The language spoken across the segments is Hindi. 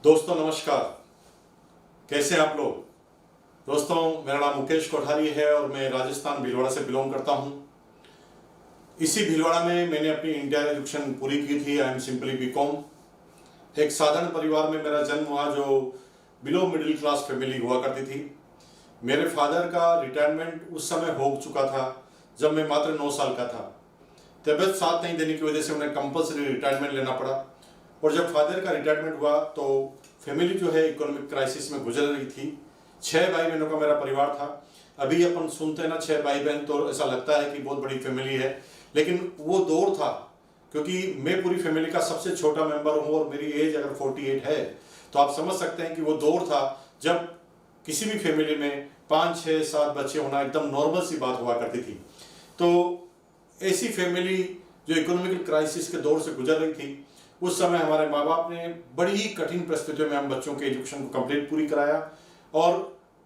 दोस्तों नमस्कार, कैसे हैं आप लोग। दोस्तों मेरा नाम मुकेश कोठारी है और मैं राजस्थान भीलवाड़ा से बिलोंग करता हूं। इसी भीलवाड़ा में मैंने अपनी इंटर एजुकेशन पूरी की थी। I am simply BCom. एक साधारण परिवार में मेरा जन्म हुआ जो बिलो मिडिल क्लास फैमिली हुआ करती थी। मेरे फादर का रिटायरमेंट उस समय हो चुका था जब मैं मात्र 9 साल का था। तबीयत साथ नहीं देने की वजह से उन्हें कंपल्सरी रिटायरमेंट लेना पड़ा और जब फादर का रिटायरमेंट हुआ तो फैमिली जो है इकोनॉमिक क्राइसिस में गुजर रही थी। 6 भाई बहनों का मेरा परिवार था। अभी अपन सुनते हैं ना 6 भाई बहन तो ऐसा लगता है कि बहुत बड़ी फैमिली है, लेकिन वो दौर था क्योंकि मैं पूरी फैमिली का सबसे छोटा मेंबर हूँ और मेरी एज अगर 48 है तो आप समझ सकते हैं कि वो दौर था जब किसी भी फैमिली में 5, 6, 7 बच्चे होना एकदम नॉर्मल सी बात हुआ करती थी। तो ऐसी फैमिली जो इकोनॉमिकल क्राइसिस के दौर से गुजर रही थी, उस समय हमारे माँ बाप ने बड़ी ही कठिन परिस्थितियों में हम बच्चों के एजुकेशन को कंप्लीट पूरी कराया और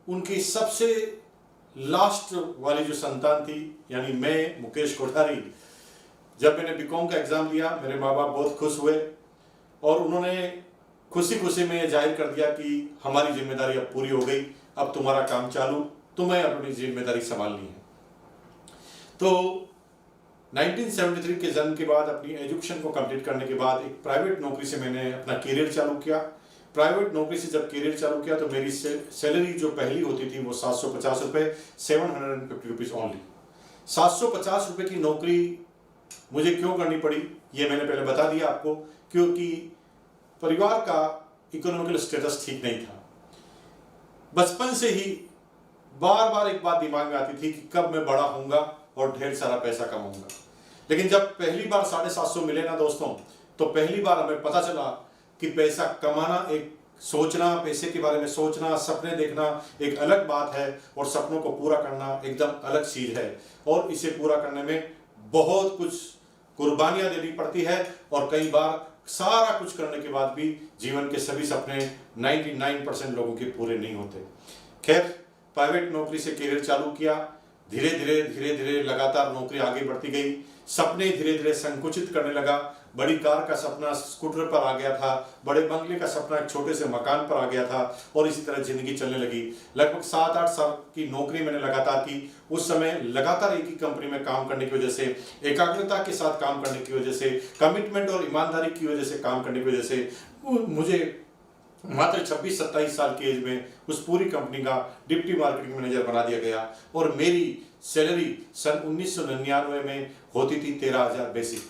उनकी सबसे लास्ट वाली जो संतान थी यानी मैं मुकेश कोठारी, जब मैंने बीकॉम का एग्जाम दिया मेरे माँ बाप बहुत खुश हुए और उन्होंने खुशी खुशी में ये जाहिर कर दिया कि हमारी जिम्मेदारी अब पूरी हो गई, अब तुम्हारा काम चालू, तुम्हें अपनी जिम्मेदारी संभालनी है। तो 1973 के जन्म के बाद अपनी एजुकेशन को कंप्लीट करने के बाद एक प्राइवेट नौकरी से मैंने अपना करियर चालू किया। प्राइवेट नौकरी से जब करियर चालू किया तो मेरी सैलरी जो पहली होती थी वो 750 रुपये, 750 रुपीज़ ओनली। 750 रुपये की नौकरी मुझे क्यों करनी पड़ी ये मैंने पहले बता दिया आपको, क्योंकि परिवार का इकोनॉमिकल स्टेटस ठीक नहीं था। बचपन से ही बार बार एक बात दिमाग में आती थी कि कब मैं बड़ा होऊंगा और ढेर सारा पैसा कमाऊंगा। लेकिन जब पहली बार 750 मिले ना दोस्तों, तो पहली बार हमें पता चला कि पैसा कमाना, एक सोचना, पैसे के बारे में सोचना, सपने देखना एक अलग बात है और सपनों को पूरा करना एकदम अलग चीज है और इसे पूरा करने में बहुत कुछ कुर्बानियां देनी पड़ती है और कई बार सारा कुछ करने के बाद भी जीवन के सभी सपने 99% लोगों के पूरे नहीं होते। खैर, प्राइवेट नौकरी से करियर चालू किया। धीरे धीरे लगातार नौकरी आगे बढ़ती गई। सपने धीरे धीरे संकुचित करने लगा। बड़ी कार का सपना स्कूटर पर आ गया था, बड़े बंगले का सपना एक छोटे से मकान पर आ गया था और इसी तरह जिंदगी चलने लगी। लगभग 7-8 साल की नौकरी मैंने लगातार की। उस समय लगातार एक ही कंपनी में काम करने की वजह से, एकाग्रता के साथ काम करने की वजह से, कमिटमेंट और ईमानदारी की वजह से काम करने की वजह से मुझे मात्र 26-27 साल की एज में उस पूरी कंपनी का डिप्टी मार्केटिंग मैनेजर बना दिया गया और मेरी सैलरी सन 1999 में होती थी 13,000 बेसिक।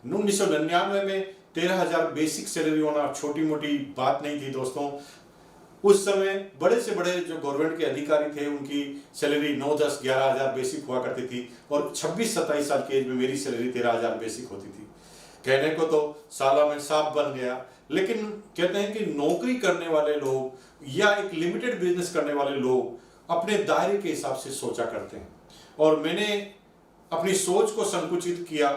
1999 में 13,000 बेसिक सैलरी होना छोटी मोटी बात नहीं थी दोस्तों। उस समय बड़े से बड़े जो गवर्नमेंट के अधिकारी थे उनकी सैलरी 9, 10, 11,000 बेसिक हुआ करती थी और 26-27 साल की एज में मेरी सैलरी 13,000 बेसिक होती थी। कहने को तो साला में सांप बन गया, लेकिन कहते हैं कि नौकरी करने वाले लोग या एक लिमिटेड बिजनेस करने वाले लोग अपने दायरे के हिसाब से सोचा करते हैं और मैंने अपनी सोच को संकुचित किया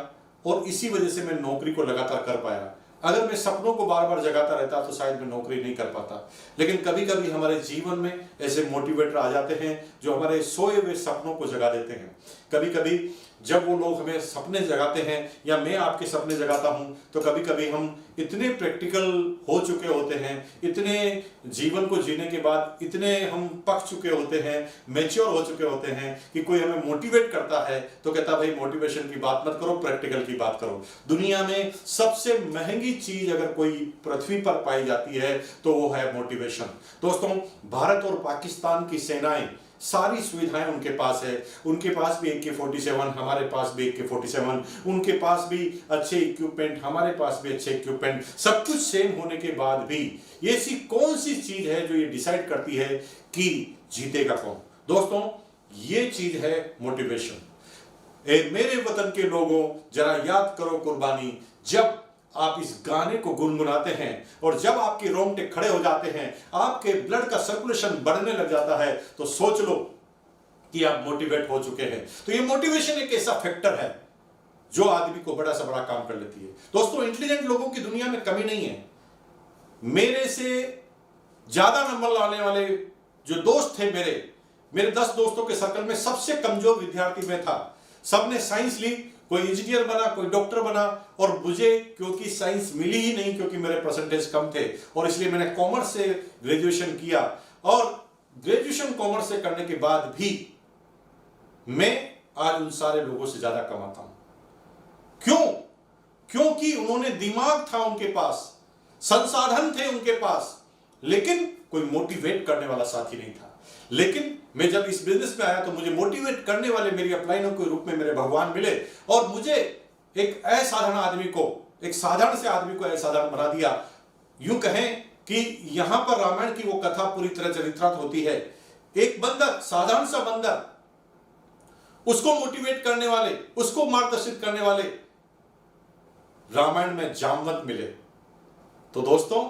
और इसी वजह से मैं नौकरी को लगातार कर पाया। अगर मैं सपनों को बार बार जगाता रहता तो शायद मैं नौकरी नहीं कर पाता। लेकिन कभी कभी हमारे जीवन में ऐसे मोटिवेटर आ जाते हैं जो हमारे सोए हुए सपनों को जगा देते हैं। कभी कभी जब वो लोग हमें सपने जगाते हैं या मैं आपके सपने जगाता हूं तो कभी कभी हम इतने प्रैक्टिकल हो चुके होते हैं, इतने जीवन को जीने के बाद इतने हम पक चुके होते हैं, मैच्योर हो चुके होते हैं कि कोई हमें मोटिवेट करता है तो कहता भाई मोटिवेशन की बात मत करो, प्रैक्टिकल की बात करो। दुनिया में सबसे महंगी चीज अगर कोई पृथ्वी पर पाई जाती है तो वो है मोटिवेशन। दोस्तों, भारत और पाकिस्तान की सेनाएं सारी सुविधाएं उनके पास है। उनके पास भी AK-47, हमारे पास भी AK-47, उनके पास भी अच्छे इक्विपमेंट, हमारे पास भी अच्छे इक्विपमेंट, सब कुछ सेम होने के बाद भी ये ऐसी कौन सी चीज है जो ये डिसाइड करती है कि जीतेगा कौन? दोस्तों, ये चीज है मोटिवेशन। मेरे वतन के लोगों, जरा याद करो कुर्बानी, जब आप इस गाने को गुनगुनाते हैं और जब आपके रोंगटे खड़े हो जाते हैं, आपके ब्लड का सर्कुलेशन बढ़ने लग जाता है, तो सोच लो कि आप मोटिवेट हो चुके हैं। तो ये मोटिवेशन एक ऐसा फैक्टर है जो आदमी को बड़ा से बड़ा काम कर लेती है। दोस्तों, इंटेलिजेंट लोगों की दुनिया में कमी नहीं है। मेरे से ज्यादा नंबर लाने वाले जो दोस्त थे मेरे 10 दोस्तों के सर्कल में सबसे कमजोर विद्यार्थी मैं था। सबने साइंस ली कोई इंजीनियर बना, कोई डॉक्टर बना, और मुझे क्योंकि साइंस मिली ही नहीं, क्योंकि मेरे परसेंटेज कम थे, और इसलिए मैंने कॉमर्स से ग्रेजुएशन किया, और ग्रेजुएशन कॉमर्स से करने के बाद भी मैं आज उन सारे लोगों से ज्यादा कमाता हूं। क्यों? क्योंकि उन्होंने दिमाग था उनके पास, संसाधन थे उनके पास, लेकिन कोई मोटिवेट करने वाला साथी नहीं था। लेकिन मैं जब इस बिजनेस में आया तो मुझे मोटिवेट करने वाले मेरी अपलाइनों के रूप में मेरे भगवान मिले, और मुझे एक असाधारण आदमी को, एक साधारण से आदमी को असाधारण बना दिया। यूं कहें कि यहां पर रामायण की वो कथा पूरी तरह चरित्रार्थ होती है। एक बंदर, साधारण सा बंदर, उसको मोटिवेट करने वाले, उसको मार्गदर्शित करने वाले रामायण में जामवंत मिले। तो दोस्तों,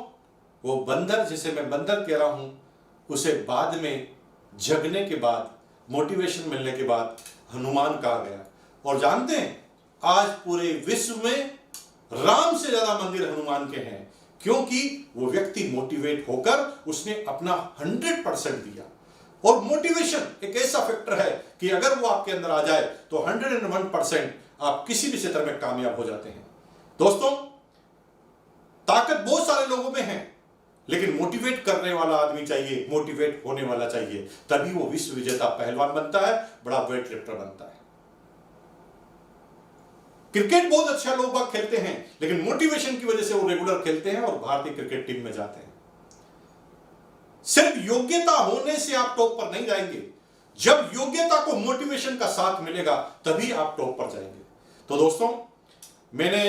वो बंदर जिसे मैं बंदर कह रहा हूं, उसे बाद में जगने के बाद, मोटिवेशन मिलने के बाद हनुमान कहा गया। और जानते हैं, आज पूरे विश्व में राम से ज्यादा मंदिर हनुमान के हैं, क्योंकि वो व्यक्ति मोटिवेट होकर उसने अपना 100% दिया। और मोटिवेशन एक ऐसा फैक्टर है कि अगर वो आपके अंदर आ जाए तो 101% आप किसी भी क्षेत्र में कामयाब हो जाते हैं। दोस्तों, ताकत बहुत सारे लोगों में है, लेकिन मोटिवेट करने वाला आदमी चाहिए, मोटिवेट होने वाला चाहिए, तभी वो विश्व विजेता पहलवान बनता है, बड़ा वेट लिफ्टर बनता है। क्रिकेट बहुत अच्छा लोग बाग खेलते हैं, लेकिन मोटिवेशन की वजह से वो रेगुलर खेलते हैं और भारतीय क्रिकेट टीम में जाते हैं। सिर्फ योग्यता होने से आप टॉप पर नहीं जाएंगे, जब योग्यता को मोटिवेशन का साथ मिलेगा तभी आप टॉप पर जाएंगे। तो दोस्तों, मैंने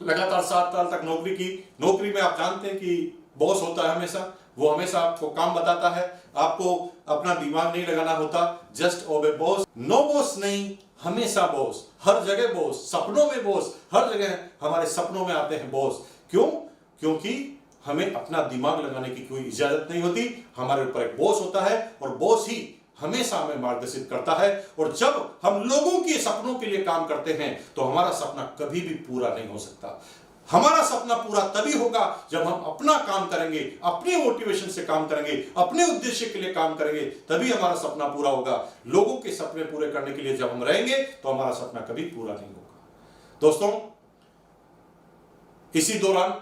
लगातार 7 साल तक नौकरी की। नौकरी में आप जानते हैं कि बॉस होता है हमेशा, वो हमेशा आपको काम बताता है, आपको अपना दिमाग नहीं लगाना होता। जस्ट ओबे बॉस, नो बॉस नहीं, हमेशा बॉस, हर जगह बॉस, सपनों में बॉस, हर जगह हमारे सपनों में आते हैं बॉस। क्यों? क्योंकि हमें अपना दिमाग लगाने की कोई इजाजत नहीं होती। हमारे ऊपर एक बॉस होता है और बॉस ही हमेशा हमें मार्गदर्शित करता है। और जब हम लोगों के सपनों के लिए काम करते हैं तो हमारा सपना कभी भी पूरा नहीं हो सकता। हमारा सपना पूरा तभी होगा जब हम अपना काम करेंगे, अपनी मोटिवेशन से काम करेंगे, अपने उद्देश्य के लिए काम करेंगे, तभी हमारा सपना पूरा होगा। लोगों के सपने पूरे करने के लिए जब हम रहेंगे तो हमारा सपना कभी पूरा नहीं होगा। दोस्तों, इसी दौरान,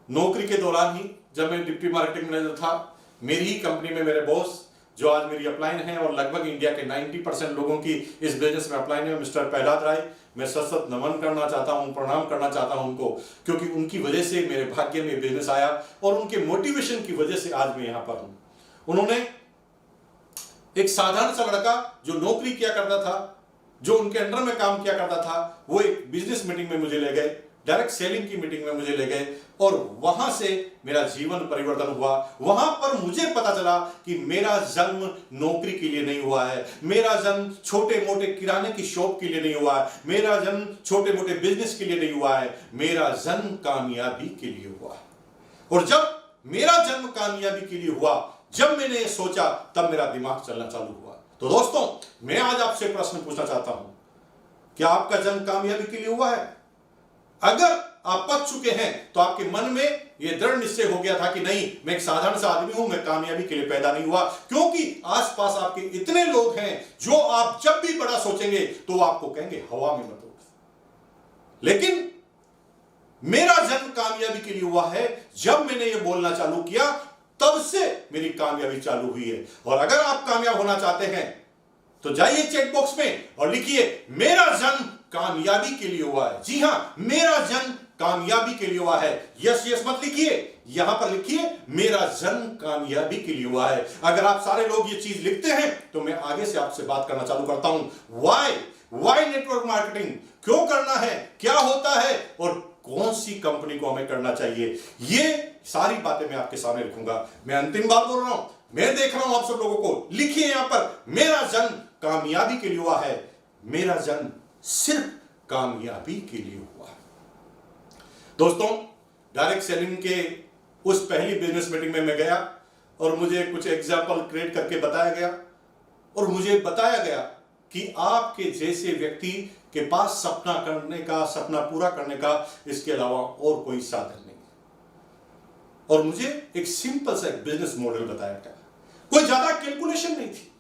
नौकरी के दौरान ही, जब मैं डिप्टी मार्केटिंग मैनेजर था, मेरी ही कंपनी में मेरे बॉस, जो आज मेरी अपलाइन है और लगभग इंडिया के 90% लोगों की इस बिजनेस में अपलाइन है, मिस्टर प्रहलाद राय, मैं सशक्त नमन करना चाहता हूं, प्रणाम करना चाहता हूं उनको, क्योंकि उनकी वजह से मेरे भाग्य में बिजनेस आया और उनके मोटिवेशन की वजह से आज मैं यहां पर हूं। उन्होंने एक साधारण सा लड़का जो नौकरी किया करता था, जो उनके अंडर में काम किया करता था, वो एक बिजनेस मीटिंग में मुझे ले गए, डायरेक्ट सेलिंग की मीटिंग में मुझे ले गए, और वहां से मेरा जीवन परिवर्तन हुआ। वहां पर मुझे पता चला कि मेरा जन्म नौकरी के लिए नहीं हुआ है, मेरा जन्म छोटे मोटे किराने की शॉप के लिए नहीं हुआ है, मेरा जन्म छोटे मोटे बिजनेस के लिए नहीं हुआ है, मेरा जन्म कामयाबी के लिए हुआ। और जब मेरा जन्म कामयाबी के लिए हुआ, जब मैंने ये सोचा, तब मेरा दिमाग चलना चालू हुआ। तो दोस्तों, मैं आज आपसे प्रश्न पूछना चाहता हूं, क्या आपका जन्म कामयाबी के लिए हुआ है? अगर आप पक चुके हैं तो आपके मन में यह दृढ़ निश्चय हो गया था कि नहीं, मैं एक साधारण सा आदमी हूं, मैं कामयाबी के लिए पैदा नहीं हुआ। क्योंकि आसपास आपके इतने लोग हैं जो आप जब भी बड़ा सोचेंगे तो आपको कहेंगे हवा में मत उड़। लेकिन मेरा जन्म कामयाबी के लिए हुआ है। जब मैंने यह बोलना चालू किया, तब से मेरी कामयाबी चालू हुई है। और अगर आप कामयाब होना चाहते हैं तो जाइए चैट बॉक्स में और लिखिए, मेरा जन्म कामयाबी के लिए हुआ है। जी हां, मेरा जन्म कामयाबी के लिए हुआ है। यस यस मत लिखिए, यहां पर लिखिए, मेरा जन्म कामयाबी के लिए हुआ है। अगर आप सारे लोग ये चीज लिखते हैं तो मैं आगे से आपसे बात करना चालू करता हूं। वाई नेटवर्क मार्केटिंग क्यों करना है, क्या होता है और कौन सी कंपनी को हमें करना चाहिए, ये सारी बातें मैं आपके सामने रखूंगा। मैं अंतिम बार बोल रहा हूं, मैं देख रहा हूं आप सब लोगों को। लिखिए यहां पर, मेरा जन्म कामयाबी के लिए हुआ है, मेरा जन्म सिर्फ कामयाबी के लिए हुआ। दोस्तों, डायरेक्ट सेलिंग के उस पहली बिजनेस मीटिंग में मैं गया और मुझे कुछ एग्जाम्पल क्रिएट करके बताया गया, और मुझे बताया गया कि आपके जैसे व्यक्ति के पास सपना करने का, सपना पूरा करने का इसके अलावा और कोई साधन नहीं। और मुझे एक सिंपल सा एक बिजनेस मॉडल बताया गया, कोई ज्यादा कैलकुलेशन नहीं थी।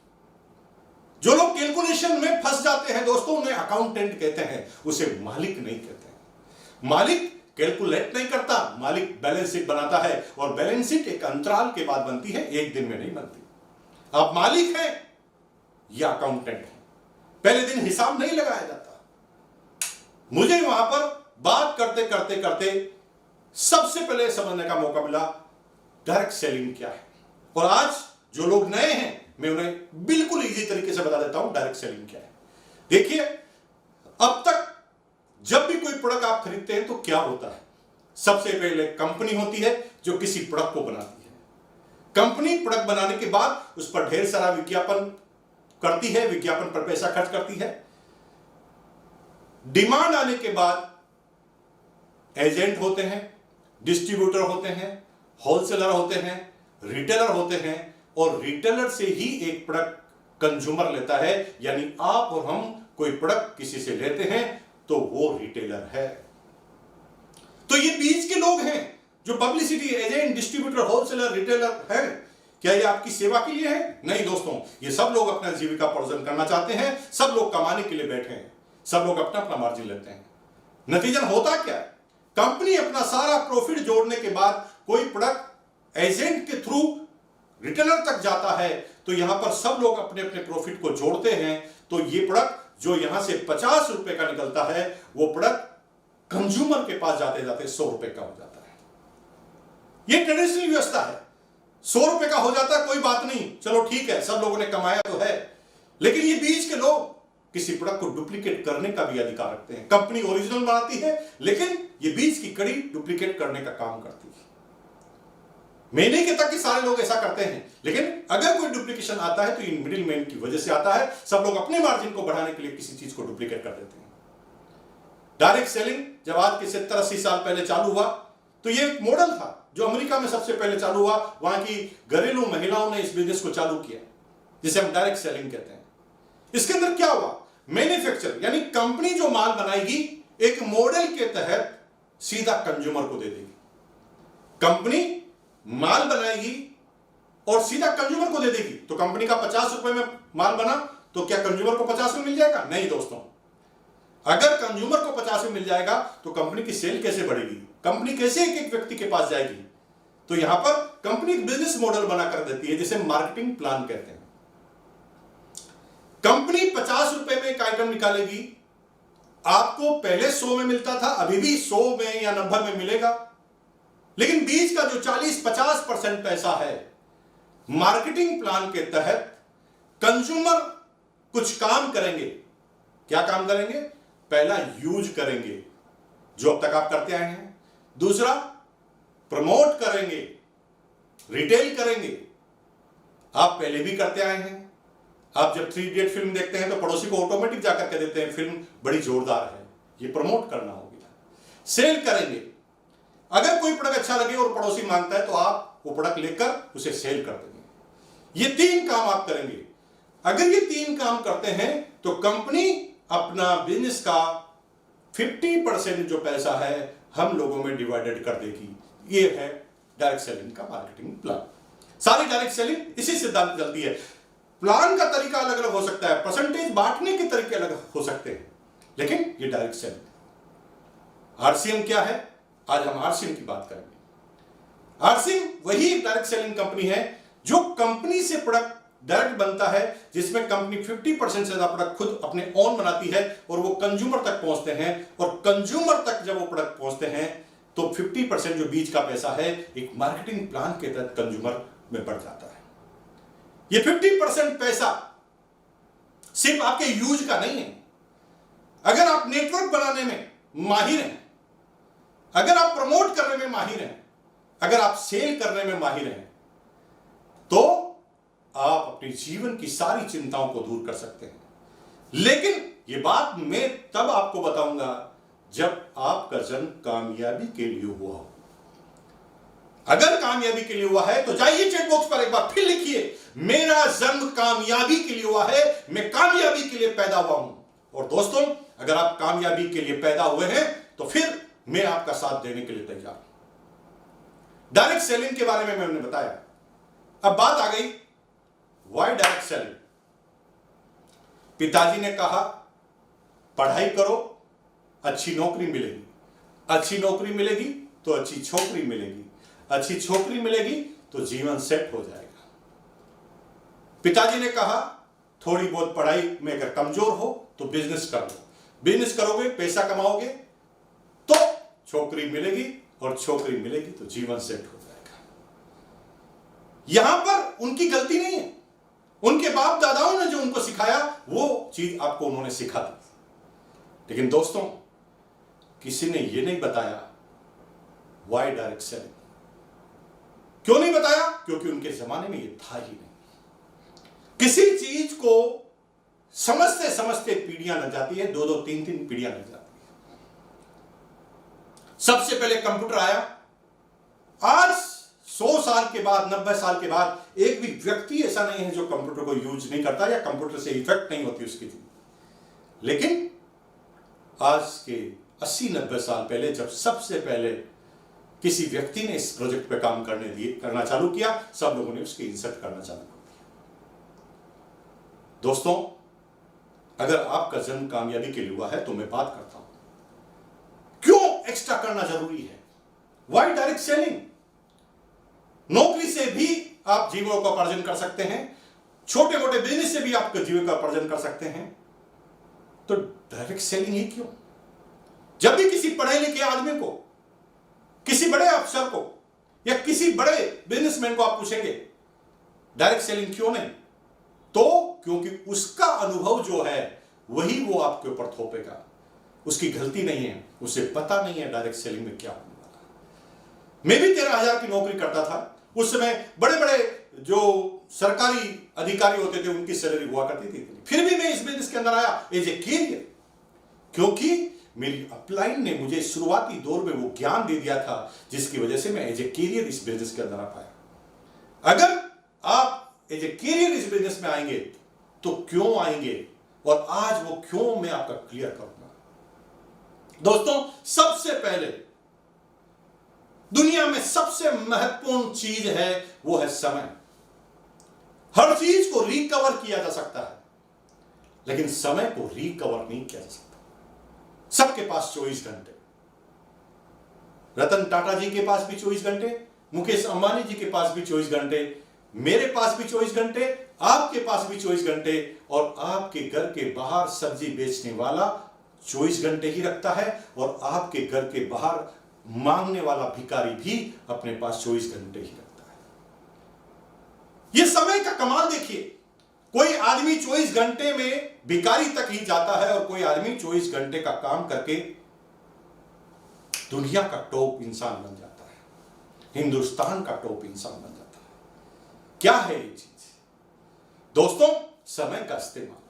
जो लोग कैलकुलेशन में फंस जाते हैं दोस्तों, उन्हें अकाउंटेंट कहते हैं, उसे मालिक नहीं कहते हैं। मालिक कैलकुलेट नहीं करता, मालिक बैलेंस शीट बनाता है, और बैलेंस शीट एक अंतराल के बाद बनती है, एक दिन में नहीं बनती। आप मालिक हैं या अकाउंटेंट हैं, पहले दिन हिसाब नहीं लगाया जाता। मुझे वहां पर बात करते करते करते सबसे पहले समझने का मौका मिला डायरेक्ट सेलिंग क्या है। और आज जो लोग नए हैं, मैं उन्हें बिल्कुल इजी तरीके से बता देता हूं डायरेक्ट सेलिंग क्या है। देखिए, अब तक जब भी कोई प्रोडक्ट आप खरीदते हैं तो क्या होता है? सबसे पहले कंपनी होती है जो किसी प्रोडक्ट को बनाती है। कंपनी प्रोडक्ट बनाने के बाद उस पर ढेर सारा विज्ञापन करती है, विज्ञापन पर पैसा खर्च करती है। डिमांड आने के बाद एजेंट होते हैं, डिस्ट्रीब्यूटर होते हैं, होलसेलर होते हैं, रिटेलर होते हैं, और रिटेलर से ही एक प्रोडक्ट कंज्यूमर लेता है। यानी आप और हम कोई प्रोडक्ट किसी से लेते हैं तो वो रिटेलर है। तो ये बीच के लोग हैं जो publicity agent, distributor, wholesaler, retailer है। क्या ये आपकी सेवा के लिए है? नहीं दोस्तों, ये सब लोग अपना जीविका अर्जन करना चाहते हैं, सब लोग कमाने के लिए बैठे हैं, सब लोग अपना अपना मार्जिन लेते हैं। नतीजन होता क्या? कंपनी अपना सारा प्रॉफिट जोड़ने के बाद कोई प्रोडक्ट एजेंट के थ्रू रिटेलर तक जाता है, तो यहां पर सब लोग अपने अपने प्रॉफिट को जोड़ते हैं। तो ये प्रोडक्ट जो यहां से 50 रुपए का निकलता है, वो प्रोडक्ट कंज्यूमर के पास जाते जाते 100 रुपए का हो जाता है। ये ट्रेडिशनल व्यवस्था है। 100 रुपए का हो जाता है, कोई बात नहीं, चलो ठीक है, सब लोगों ने कमाया तो है। लेकिन ये बीच के लोग किसी प्रोडक्ट को डुप्लीकेट करने का भी अधिकार रखते हैं। कंपनी ओरिजिनल बनाती है, लेकिन ये बीच की कड़ी डुप्लीकेट करने का काम करती है। मैं नहीं कहता कि सारे लोग ऐसा करते हैं, लेकिन अगर कोई डुप्लीकेशन आता है तो इन मिडिल मैन की वजह से आता है। सब लोग अपने मार्जिन को बढ़ाने के लिए किसी चीज को डुप्लीकेट कर देते हैं। डायरेक्ट सेलिंग जब आज के 70-80 साल पहले चालू हुआ, तो ये एक मॉडल था जो अमेरिका में सबसे पहले चालू हुआ। वहां की घरेलू महिलाओं ने इस बिजनेस को चालू किया, जिसे हम डायरेक्ट सेलिंग कहते हैं। इसके अंदर क्या हुआ? मैन्युफैक्चर यानी कंपनी जो माल बनाएगी, एक मॉडल के तहत सीधा कंज्यूमर को दे देगी। कंपनी माल बनाएगी और सीधा कंज्यूमर को दे देगी। तो कंपनी का 50 रुपए में माल बना, तो क्या कंज्यूमर को 50 में मिल जाएगा? नहीं दोस्तों। अगर कंज्यूमर को 50 में मिल जाएगा तो कंपनी की सेल कैसे बढ़ेगी? कंपनी कैसे एक एक व्यक्ति के पास जाएगी? तो यहां पर कंपनी एक बिजनेस मॉडल बना कर देती है, जिसे मार्केटिंग प्लान कहते हैं। कंपनी 50 रुपए में एक आइटम निकालेगी। आपको पहले 100 में मिलता था, अभी भी 100 में या 90 में मिलेगा। लेकिन बीच का जो 40-50% पैसा है, मार्केटिंग प्लान के तहत कंज्यूमर कुछ काम करेंगे। क्या काम करेंगे? पहला यूज करेंगे, जो अब तक आप करते आए हैं। दूसरा प्रमोट करेंगे, रिटेल करेंगे, आप पहले भी करते आए हैं। आप जब 3 इडियट फिल्म देखते हैं तो पड़ोसी को ऑटोमेटिक जाकर के देते हैं, फिल्म बड़ी जोरदार है। ये प्रमोट करना हो गया। सेल करेंगे, अगर कोई प्रोडक्ट अच्छा लगे और पड़ोसी मांगता है तो आप वो प्रोडक्ट लेकर उसे सेल कर देंगे। ये 3 काम आप करेंगे। अगर ये 3 काम करते हैं तो कंपनी अपना बिजनेस का 50% जो पैसा है हम लोगों में डिवाइडेड कर देगी। ये है डायरेक्ट सेलिंग का मार्केटिंग प्लान। सारी डायरेक्ट सेलिंग इसी सिद्धांत चलती है। प्लान का तरीका अलग अलग हो सकता है, परसेंटेज बांटने के तरीके अलग हो सकते हैं, लेकिन ये डायरेक्ट सेलिंग। आरसीएम क्या है? आज हम आरसीएम की बात करेंगे। आरसीएम वही डायरेक्ट सेलिंग कंपनी है जो कंपनी से प्रोडक्ट डायरेक्ट बनता है, जिसमें कंपनी 50% से ज्यादा प्रोडक्ट खुद अपने ओन बनाती है और वो कंज्यूमर तक पहुंचते हैं। और कंज्यूमर तक जब वो प्रोडक्ट पहुंचते हैं तो 50% जो बीच का पैसा है एक मार्केटिंग प्लान के तहत कंज्यूमर में बढ़ जाता है। ये 50% पैसा सिर्फ आपके यूज का नहीं है। अगर आप नेटवर्क बनाने में माहिर हैं, अगर आप प्रमोट करने में माहिर हैं, अगर आप सेल करने में माहिर हैं, तो आप अपने जीवन की सारी चिंताओं को दूर कर सकते हैं। लेकिन यह बात मैं तब आपको बताऊंगा जब आपका जन्म कामयाबी के लिए हुआ हो। अगर कामयाबी के लिए हुआ है तो जाइए चैट बॉक्स पर एक बार फिर लिखिए, मेरा जन्म कामयाबी के लिए हुआ है, मैं कामयाबी के लिए पैदा हुआ हूं। और दोस्तों, अगर आप कामयाबी के लिए पैदा हुए हैं तो फिर मैं आपका साथ देने के लिए तैयार हूं। डायरेक्ट सेलिंग के बारे में मैंने बताया। अब बात आ गई, व्हाई डायरेक्ट सेलिंग। पिताजी ने कहा पढ़ाई करो, अच्छी नौकरी मिलेगी, अच्छी नौकरी मिलेगी तो अच्छी छोकरी मिलेगी, अच्छी छोकरी मिलेगी तो जीवन सेट हो जाएगा। पिताजी ने कहा थोड़ी बहुत पढ़ाई में अगर कमजोर हो तो बिजनेस कर लो, बिजनेस करोगे पैसा कमाओगे तो छोकरी मिलेगी, और छोकरी मिलेगी तो जीवन सेट हो जाएगा। यहां पर उनकी गलती नहीं है, उनके बाप दादाओं ने जो उनको सिखाया वो चीज आपको उन्होंने सिखा दी। लेकिन दोस्तों, किसी ने यह नहीं बताया वाई डायरेक्ट सेलिंग। क्यों नहीं बताया? क्योंकि उनके जमाने में यह था ही नहीं। किसी चीज को समझते समझते पीढ़ियां लग जाती है, 2-2, 3-3 पीढ़ियां लग जाती है। सबसे पहले कंप्यूटर आया, आज 100 साल के बाद, 90 साल के बाद एक भी व्यक्ति ऐसा नहीं है जो कंप्यूटर को यूज नहीं करता या कंप्यूटर से इफेक्ट नहीं होती उसकी जिंदगी। लेकिन आज के 80-90 साल पहले जब सबसे पहले किसी व्यक्ति ने इस प्रोजेक्ट पे काम करना चालू किया, सब लोगों ने उसकी इंसर्ट करना चालू कर दिया। दोस्तों, अगर आपका जन्म कामयाबी के लिए हुआ है तो मैं बात करता हूं, क्यों एक्स्ट्रा करना जरूरी है? Why direct selling? नौकरी से भी आप जीविकोपार्जन कर सकते हैं, छोटे मोटे बिजनेस से भी आप जीविकोपार्जन कर सकते हैं, तो डायरेक्ट सेलिंग ही क्यों? जब भी किसी पढ़े लिखे आदमी को, किसी बड़े अफसर को या किसी बड़े बिजनेसमैन को आप पूछेंगे डायरेक्ट सेलिंग क्यों नहीं, तो क्योंकि उसका अनुभव जो है वही वो आपके ऊपर थोपेगा। उसकी गलती नहीं है, उसे पता नहीं है डायरेक्ट सेलिंग में क्या होने वाला। मैं भी 13,000 की नौकरी करता था। उस समय बड़े बड़े जो सरकारी अधिकारी होते थे उनकी सैलरी हुआ करती थी। फिर भी मैं इस बिजनेस के अंदर आया एज ए कैरियर, क्योंकि मेरी अपलाइन ने मुझे शुरुआती दौर में वो ज्ञान दे दिया था जिसकी वजह से मैं एज ए कैरियर इस बिजनेस के अंदर आ पाया। अगर आप एज ए कैरियर इस बिजनेस में आएंगे तो क्यों आएंगे, और आज वो क्यों मैं आपका क्लियर करूंगा। दोस्तों, सबसे पहले दुनिया में सबसे महत्वपूर्ण चीज है वो है समय। हर चीज को रिकवर किया जा सकता है, लेकिन समय को रिकवर नहीं किया जा सकता। सबके पास 24 घंटे, रतन टाटा जी के पास भी 24 घंटे, मुकेश अंबानी जी के पास भी 24 घंटे, मेरे पास भी 24 घंटे, आपके पास भी 24 घंटे, और आपके घर के बाहर सब्जी बेचने वाला 24 घंटे ही रखता है, और आपके घर के बाहर मांगने वाला भिखारी भी अपने पास 24 घंटे ही रखता है। यह समय का कमाल देखिए, कोई आदमी 24 घंटे में भिखारी तक ही जाता है, और कोई आदमी 24 घंटे का काम करके दुनिया का टॉप इंसान बन जाता है, हिंदुस्तान का टॉप इंसान बन जाता है। क्या है ये चीज? दोस्तों, समय का इस्तेमाल।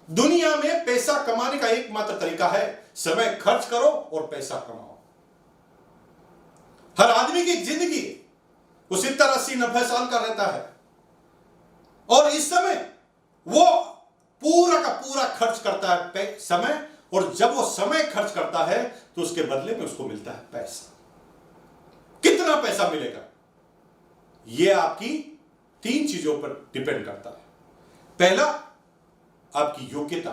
दुनिया में पैसा कमाने का एकमात्र तरीका है समय खर्च करो और पैसा कमाओ। हर आदमी की जिंदगी वो 70, 80, 90 साल का रहता है, और इस समय वो पूरा का पूरा खर्च करता है समय, और जब वो समय खर्च करता है तो उसके बदले में उसको मिलता है पैसा। कितना पैसा मिलेगा यह आपकी 3 चीजों पर डिपेंड करता है। पहला, आपकी योग्यता।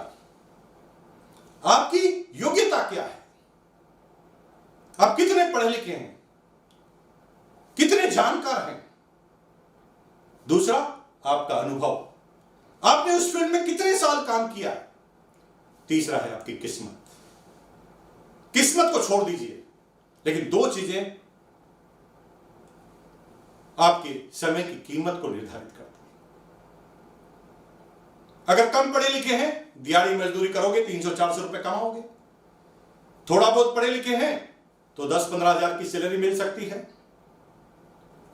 आपकी योग्यता क्या है? आप कितने पढ़े लिखे हैं, कितने जानकार हैं। दूसरा, आपका अनुभव, आपने उस फील्ड में कितने साल काम किया। तीसरा है आपकी किस्मत। किस्मत को छोड़ दीजिए, लेकिन 2 चीजें आपके समय की कीमत को निर्धारित करती है। अगर कम पढ़े लिखे हैं, दिहाड़ी मजदूरी करोगे 300-400 रुपए कमाओगे। थोड़ा बहुत पढ़े लिखे हैं तो 10-15 हजार की सैलरी मिल सकती है।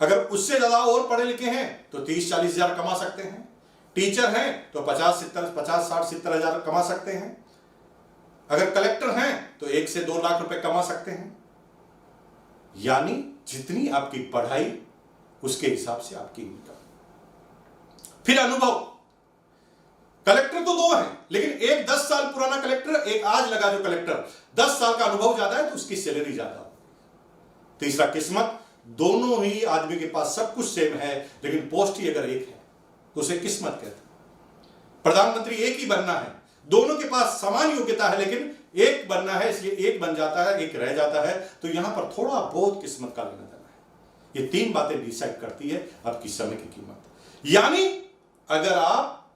अगर उससे ज्यादा और पढ़े लिखे हैं तो 30-40 हजार कमा सकते हैं। टीचर हैं तो 50-60-70 हजार कमा सकते हैं। अगर कलेक्टर हैं तो 1 से 2 लाख रुपए कमा सकते हैं। यानी जितनी आपकी पढ़ाई उसके हिसाब से आपकी इनकम। फिर अनुभव। कलेक्टर तो 2 हैं, लेकिन एक 10 साल पुराना कलेक्टर, एक आज लगा जो कलेक्टर, 10 साल का अनुभव ज्यादा है तो उसकी सैलरी ज्यादा हो। तीसरा, किस्मत। दोनों ही आदमी के पास सब कुछ सेम है, लेकिन पोस्ट ही अगर एक है तो उसे किस्मत कहते हैं। प्रधानमंत्री एक ही बनना है, दोनों के पास समान योग्यता है, लेकिन एक बनना है, इसलिए एक बन जाता है, एक रह जाता है। तो यहां पर थोड़ा बहुत किस्मत का लेना देना है। ये तीन बातें डिसाइड करती है आपकी समय की कीमत। यानी अगर आप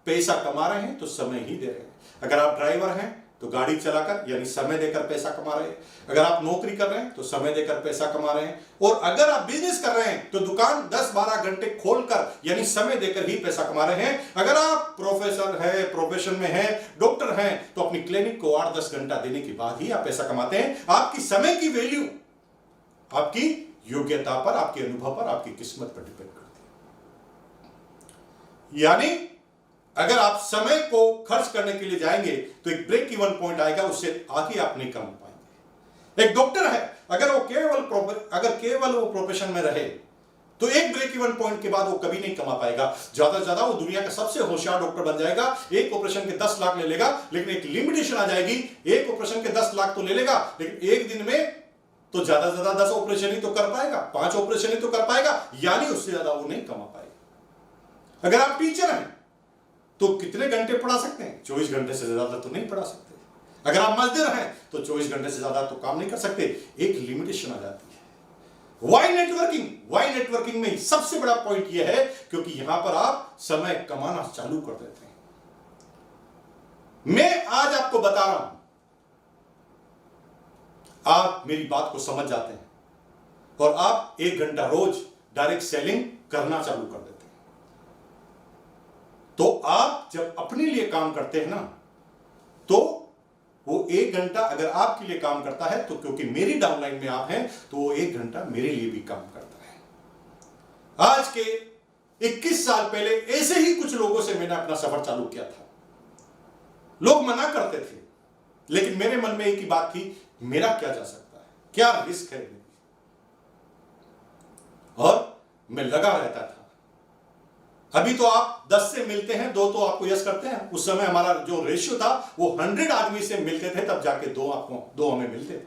पैसा कमा रहे हैं तो समय ही दे रहे हैं। अगर आप ड्राइवर हैं तो गाड़ी चलाकर यानी समय देकर पैसा कमा रहे हैं। अगर आप नौकरी कर रहे हैं तो समय देकर पैसा कमा रहे हैं। और अगर आप बिजनेस कर रहे हैं तो दुकान 10-12 घंटे खोलकर यानी समय देकर ही पैसा कमा रहे हैं। अगर आप प्रोफेशन में है, डॉक्टर हैं, तो अपनी क्लिनिक को 8-10 घंटा देने के बाद ही आप पैसा कमाते हैं। आपकी समय की वैल्यू आपकी योग्यता पर, आपके अनुभव पर, आपकी किस्मत पर डिपेंड करती है। यानी अगर आप समय को खर्च करने के लिए जाएंगे तो एक ब्रेक इवन पॉइंट आएगा, उससे आगे आप नहीं कमा पाएंगे। एक डॉक्टर है, अगर वो केवल वो प्रोफेशन में रहे तो एक ब्रेक इवन पॉइंट के बाद वो कभी नहीं कमा पाएगा। ज्यादा से ज्यादा वो दुनिया का सबसे होशियार डॉक्टर बन जाएगा, एक ऑपरेशन के 10 लाख ले लेगा, लेकिन एक लिमिटेशन आ जाएगी, एक ऑपरेशन के 10 लाख तो ले लेगा, लेकिन एक दिन में तो ज्यादा से ज्यादा 10 ऑपरेशन ही तो कर पाएगा, 5 ऑपरेशन ही तो कर पाएगा, यानी उससे ज्यादा वो नहीं कमा पाएगा। अगर आप टीचर हैं तो कितने घंटे पढ़ा सकते हैं? 24 घंटे से ज्यादा तो नहीं पढ़ा सकते। अगर आप मजदूर हैं तो 24 घंटे से ज्यादा तो काम नहीं कर सकते, एक लिमिटेशन आ जाती है। वाई नेटवर्किंग में सबसे बड़ा पॉइंट यह है क्योंकि यहां पर आप समय कमाना चालू कर देते हैं। मैं आज आपको बता रहा हूं, आप मेरी बात को समझ जाते हैं और आप 1 घंटा रोज डायरेक्ट सेलिंग करना चालू कर देते हैं। तो आप जब अपने लिए काम करते हैं ना, तो वो 1 घंटा अगर आपके लिए काम करता है तो क्योंकि मेरी डाउनलाइन में आप हैं तो वो 1 घंटा मेरे लिए भी काम करता है। आज के 21 साल पहले ऐसे ही कुछ लोगों से मैंने अपना सफर चालू किया था। लोग मना करते थे, लेकिन मेरे मन में एक ही बात थी, मेरा क्या जा सकता है, क्या रिस्क है, और मैं लगा रहता था। अभी तो आप 10 से मिलते हैं, 2 तो आपको यस करते हैं। उस समय हमारा जो रेशियो था वो 100 आदमी से मिलते थे, तब जाके 2 हमें मिलते थे।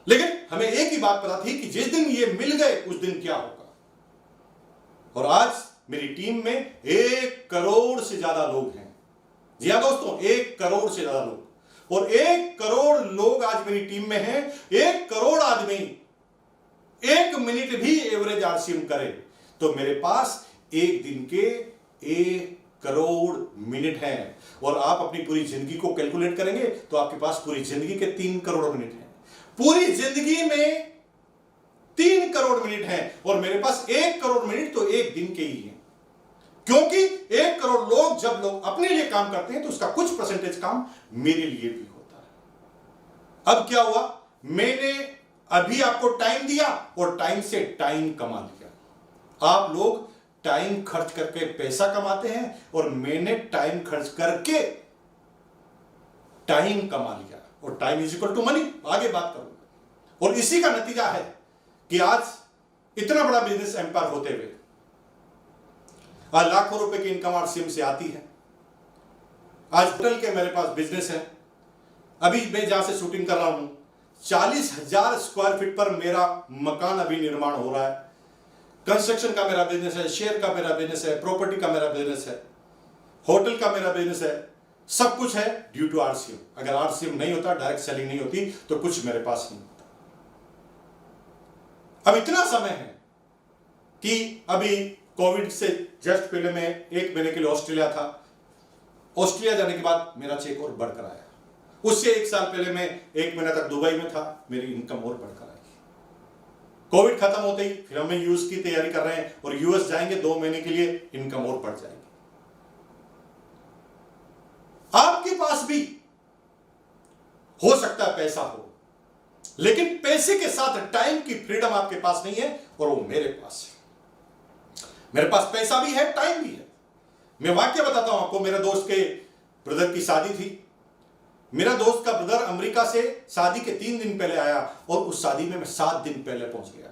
लेकिन हमें एक ही बात पता थी कि जिस दिन ये मिल गए उस दिन क्या होगा। और आज मेरी टीम में 1 करोड़ से ज्यादा लोग हैं। जी हाँ दोस्तों, 1 करोड़ से ज्यादा लोग, और 1 करोड़ लोग आज मेरी टीम में हैं। 1 करोड़ आदमी 1 मिनट भी एवरेज आरसीएम करे तो मेरे पास एक दिन के 1 करोड़ मिनट हैं। और आप अपनी पूरी जिंदगी को कैलकुलेट करेंगे तो आपके पास पूरी जिंदगी के 3 करोड़ मिनट हैं। पूरी जिंदगी में 3 करोड़ मिनट हैं और मेरे पास 1 करोड़ मिनट तो एक दिन के ही हैं। क्योंकि 1 करोड़ लोग जब लोग अपने लिए काम करते हैं तो उसका कुछ परसेंटेज काम मेरे लिए भी होता है। अब क्या हुआ, मैंने अभी आपको टाइम दिया और टाइम से टाइम कमा लिया। आप लोग टाइम खर्च करके पैसा कमाते हैं और मैंने टाइम खर्च करके टाइम कमा लिया, और time is equal to money. आगे बात करूंगा। और इसी का नतीजा है कि आज इतना बड़ा बिजनेस एम्पायर होते हुए आज लाखों रुपए की इनकम आरसीएम से आती है। आज होटल के मेरे पास बिजनेस है। अभी मैं जहां से शूटिंग कर रहा हूं 40,000 स्क्वायर फीट पर मेरा मकान अभी निर्माण हो रहा है। कंस्ट्रक्शन का मेरा बिजनेस है, शेयर का मेरा बिजनेस है, प्रॉपर्टी का मेरा बिजनेस है, होटल का मेरा बिजनेस है। सब कुछ है ड्यू टू आरसीएम। अगर आरसीएम नहीं होता, डायरेक्ट सेलिंग नहीं होती, तो कुछ मेरे पास नहीं होता। अब इतना समय है कि अभी कोविड से जस्ट पहले मैं 1 महीने के लिए ऑस्ट्रेलिया था। ऑस्ट्रेलिया जाने के बाद मेरा चेक और बढ़कर आया। उससे 1 साल पहले मैं 1 महीना तक दुबई में था, मेरी इनकम और बढ़कर आई। कोविड खत्म होते ही फिर हम यूएस की तैयारी कर रहे हैं और यूएस जाएंगे 2 महीने के लिए, इनकम और बढ़ जाएगी। आपके पास भी हो सकता है पैसा हो, लेकिन पैसे के साथ टाइम की फ्रीडम आपके पास नहीं है, और वो मेरे पास है। मेरे पास पैसा भी है, टाइम भी है। मैं वाक्य बताता हूं आपको। मेरे दोस्त के ब्रदर की शादी थी। मेरा दोस्त का ब्रदर अमेरिका से शादी के 3 दिन पहले आया और उस शादी में मैं 7 दिन पहले पहुंच गया।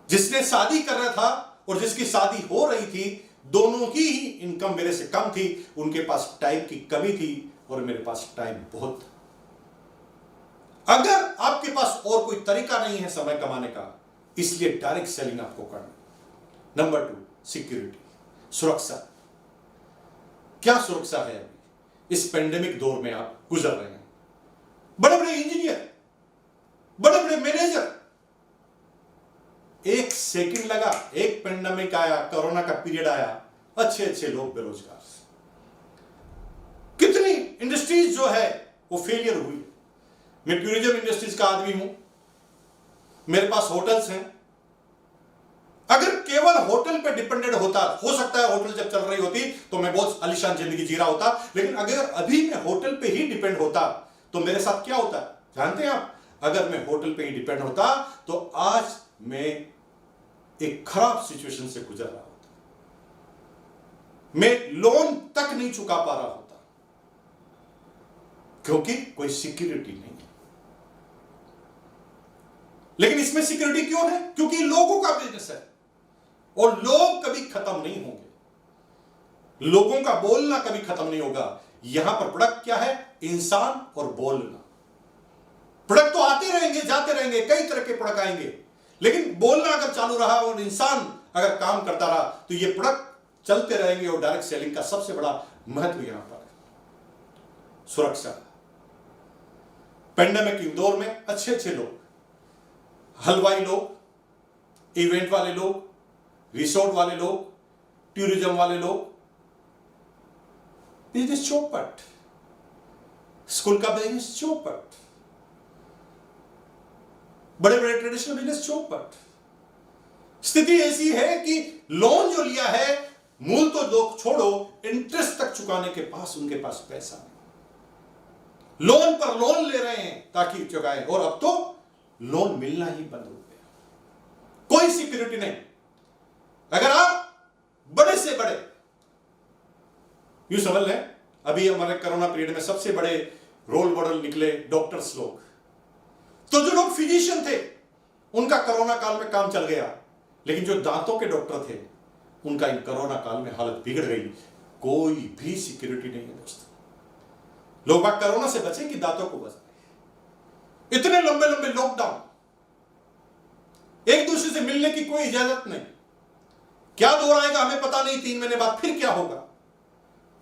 जिसने शादी कर रहा था और जिसकी शादी हो रही थी, दोनों ही इनकम मेरे से कम थी। उनके पास टाइम की कमी थी और मेरे पास टाइम बहुत था। अगर आपके पास और कोई तरीका नहीं है समय कमाने का, इसलिए डायरेक्ट सेलिंग आपको करना। नंबर 2, सिक्योरिटी, सुरक्षा। क्या सुरक्षा है अभी इस पेंडेमिक दौर में आप गुजर रहे हैं? बड़े बड़े इंजीनियर, बड़े बड़े मैनेजर, एक सेकंड लगा, एक पेंडेमिक आया, कोरोना का पीरियड आया, अच्छे अच्छे लोग बेरोजगार। कितनी इंडस्ट्रीज जो है वो फेलियर हुई। मैं टूरिज्म इंडस्ट्रीज का आदमी हूं, मेरे पास होटल्स हैं। अगर केवल होटल पे डिपेंडेंट होता, हो सकता है होटल जब चल रही होती तो मैं बहुत आलीशान जिंदगी जी रहा होता, लेकिन अगर अभी मैं होटल पे ही डिपेंड होता तो मेरे साथ क्या होता जानते हैं आप? अगर मैं होटल पे ही डिपेंड होता तो आज मैं एक खराब सिचुएशन से गुजर रहा होता। मैं लोन तक नहीं चुका पा रहा होता क्योंकि कोई सिक्योरिटी नहीं है। लेकिन इसमें सिक्योरिटी क्यों है? क्योंकि लोगों का बिजनेस है और लोग कभी खत्म नहीं होंगे, लोगों का बोलना कभी खत्म नहीं होगा। यहां पर प्रोडक्ट क्या है? इंसान और बोलना। प्रोडक्ट तो आते रहेंगे, जाते रहेंगे, कई तरह के प्रोडक्ट आएंगे, लेकिन बोलना अगर चालू रहा और इंसान अगर काम करता रहा तो ये प्रोडक्ट चलते रहेंगे। और डायरेक्ट सेलिंग का सबसे बड़ा महत्व यहां पर सुरक्षा। पेंडेमिक के दौर में अच्छे अच्छे लोग, हलवाई लोग, इवेंट वाले लोग, रिसोर्ट वाले लोग, टूरिज्म वाले लोग, बिजनेस चौपट, स्कूल का बिजनेस चौपट, बड़े बड़े ट्रेडिशनल बिजनेस चौपट। स्थिति ऐसी है कि लोन जो लिया है, मूल तो लोग छोड़ो, इंटरेस्ट तक चुकाने के पास उनके पास पैसा नहीं। लोन पर लोन ले रहे हैं ताकि चुकाएं, और अब तो लोन मिलना ही बंद हो गया। कोई सिक्योरिटी नहीं। अगर आप बड़े से बड़े, यूं समझ लें, अभी हमारे कोरोना पीरियड में सबसे बड़े रोल मॉडल निकले डॉक्टर्स लोग। तो जो लोग फिजिशियन थे उनका कोरोना काल में काम चल गया, लेकिन जो दांतों के डॉक्टर थे उनका इन कोरोना काल में हालत बिगड़ गई। कोई भी सिक्योरिटी नहीं है दोस्तों। लोग बात कोरोना से बचे कि दांतों को बचाए। इतने लंबे लंबे लॉकडाउन, एक दूसरे से मिलने की कोई इजाजत नहीं। क्या दौर आएगा हमें पता नहीं, 3 महीने बाद फिर क्या होगा।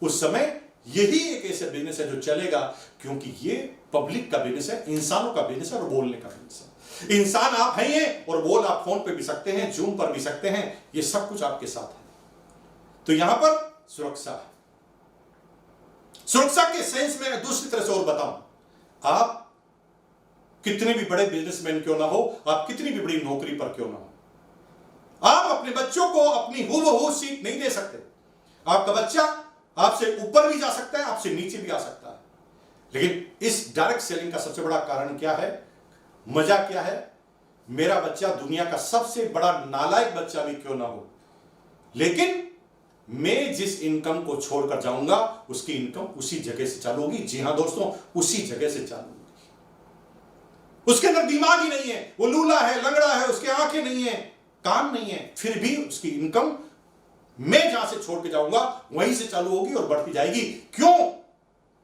उस समय यही एक ऐसा बिजनेस है जो चलेगा, क्योंकि ये पब्लिक का बिजनेस है, इंसानों का बिजनेस है और बोलने का बिजनेस है। इंसान आप हैं और बोल आप फोन पे भी सकते हैं, जूम पर भी सकते हैं, ये सब कुछ आपके साथ है। तो यहां पर सुरक्षा है। सुरक्षा के सेंस में दूसरी तरह से और बताऊं, आप कितने भी बड़े बिजनेसमैन क्यों ना हो, आप कितनी भी बड़ी नौकरी पर क्यों ना हो, आप अपने बच्चों को अपनी हूबहू सीख नहीं दे सकते। आपका बच्चा आपसे ऊपर भी जा सकता है, आपसे नीचे भी आ सकता है। लेकिन इस डायरेक्ट सेलिंग का सबसे बड़ा कारण क्या है, मजा क्या है? मेरा बच्चा दुनिया का सबसे बड़ा नालायक बच्चा भी क्यों ना हो, लेकिन मैं जिस इनकम को छोड़कर जाऊंगा उसकी इनकम उसी जगह से चालू होगी। जी हां दोस्तों, उसी जगह से चालू होगी। उसके अंदर दिमाग ही नहीं है, वो लूला है, लंगड़ा है, उसके आंखें नहीं है, काम नहीं है, फिर भी उसकी इनकम मैं जहां से छोड़ के जाऊंगा वहीं से चालू होगी और बढ़ती जाएगी। क्यों?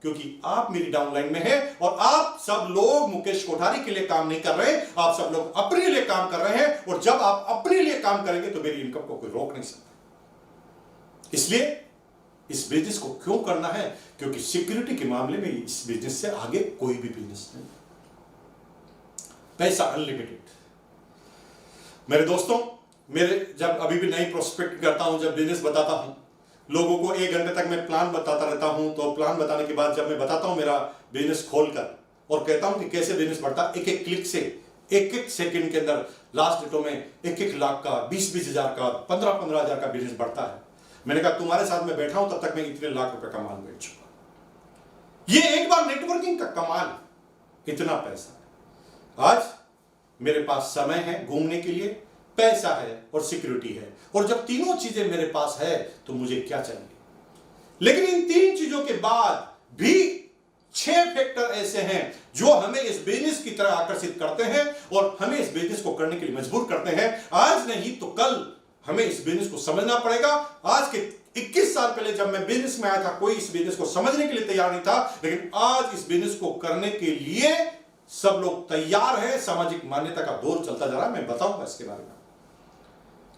क्योंकि आप मेरी डाउनलाइन में हैं और आप सब लोग मुकेश कोठारी के लिए काम नहीं कर रहे, आप सब लोग अपने लिए काम कर रहे हैं। और जब आप अपने लिए काम करेंगे तो मेरी इनकम को कोई रोक नहीं सकता। इसलिए इस बिजनेस को क्यों करना है? क्योंकि सिक्योरिटी के मामले में इस बिजनेस से आगे कोई भी बिजनेस नहीं। पैसा अनलिमिटेड। मेरे दोस्तों, मेरे जब अभी भी नई प्रोस्पेक्ट करता हूं, जब बिजनेस बताता हूं, लोगों को 1 घंटे तक मैं प्लान बताता रहता हूं। तो प्लान बताने के बाद जब मैं बताता हूं मेरा बिजनेस खोलकर और कहता हूं कि कैसे बिजनेस बढ़ता, एक एक क्लिक से, एक एक सेकंड के अंदर लास्ट डेटों में 1-1 लाख का, 20-20 हजार का, 15-15 हजार का बिजनेस बढ़ता है। मैंने कहा तुम्हारे साथ मैं बैठा हूं तब तक मैं इतने लाख रुपए का माल बेच चुका। ये एक बार नेटवर्किंग का कमाल, इतना पैसा है। आज मेरे पास समय है घूमने के लिए, पैसा है और सिक्योरिटी है, और जब तीनों चीजें मेरे पास है तो मुझे क्या चाहिए? लेकिन इन 3 चीजों के बाद भी 6 फैक्टर ऐसे हैं जो हमें इस बिजनेस की तरह आकर्षित करते हैं और हमें इस बिजनेस को करने के लिए मजबूर करते हैं। आज नहीं तो कल हमें इस बिजनेस को समझना पड़ेगा। आज के 21 साल पहले जब मैं बिजनेस में आया था, कोई इस बिजनेस को समझने के लिए तैयार नहीं था, लेकिन आज इस बिजनेस को करने के लिए सब लोग तैयार हैं। सामाजिक मान्यता का दौर चलता जा रहा है, मैं बताऊंगा इसके बारे में।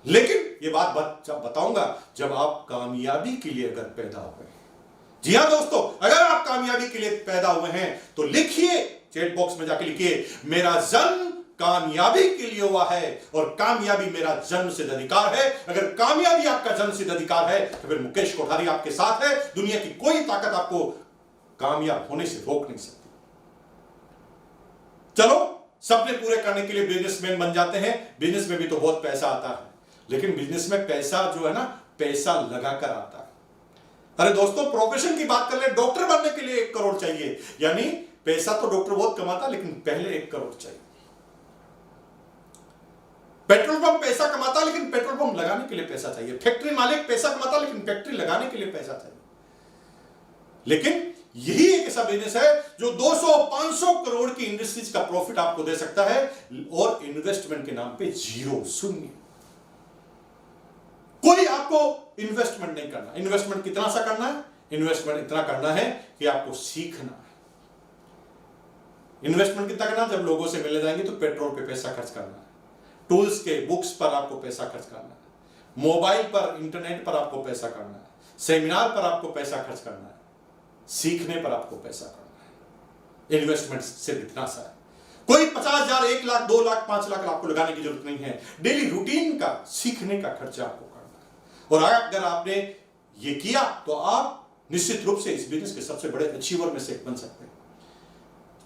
लेकिन ये बात जब बताऊंगा जब आप कामयाबी के लिए अगर पैदा हुए। जी हां दोस्तों, अगर आप कामयाबी के लिए पैदा हुए हैं तो लिखिए, चैट बॉक्स में जाके लिखिए, मेरा जन्म कामयाबी के लिए हुआ है और कामयाबी मेरा जन्म सिद्ध अधिकार है। अगर कामयाबी आपका जन्म सिद्ध अधिकार है तो फिर मुकेश कोठारी आपके साथ है। दुनिया की कोई ताकत आपको कामयाब होने से रोक नहीं सकती। चलो, सपने पूरे करने के लिए बिजनेसमैन बन जाते हैं। बिजनेस में भी तो बहुत पैसा आता है, लेकिन बिजनेस में पैसा जो है ना, पैसा लगाकर आता है। अरे दोस्तों, प्रोफेशन की बात कर ले, डॉक्टर बनने के लिए 1 करोड़ चाहिए, यानी पैसा तो डॉक्टर बहुत कमाता, लेकिन पहले 1 करोड़ चाहिए। पेट्रोल पंप पैसा कमाता, लेकिन पेट्रोल पंप लगाने के लिए पैसा चाहिए। फैक्ट्री मालिक पैसा कमाता, लेकिन फैक्ट्री लगाने के लिए पैसा चाहिए। लेकिन यही एक ऐसा बिजनेस है जो 200-500 करोड़ की इंडस्ट्रीज का प्रॉफिट आपको दे सकता है और इन्वेस्टमेंट के नाम पे 0, शून्य। कोई आपको इन्वेस्टमेंट नहीं करना। इन्वेस्टमेंट कितना सा करना है? इन्वेस्टमेंट इतना करना है कि आपको सीखना है। इन्वेस्टमेंट कितना करना? जब लोगों से मिलने जाएंगे तो पेट्रोल पे पैसा खर्च करना है, टूल्स के बुक्स पर आपको पैसा खर्च करना है, मोबाइल पर, इंटरनेट पर आपको पैसा करना है, सेमिनार पर आपको पैसा खर्च करना है, सीखने पर आपको पैसा करना है। इन्वेस्टमेंट सिर्फ इतना सा है। कोई 50,000, 1 लाख, 2 लाख, 5 लाख आपको लगाने की जरूरत नहीं है। डेली रूटीन का, सीखने का खर्चा आपको करना है। और अगर आपने ये किया तो आप निश्चित रूप से इस बिजनेस के सबसे बड़े अचीवर में से एक बन सकते हैं।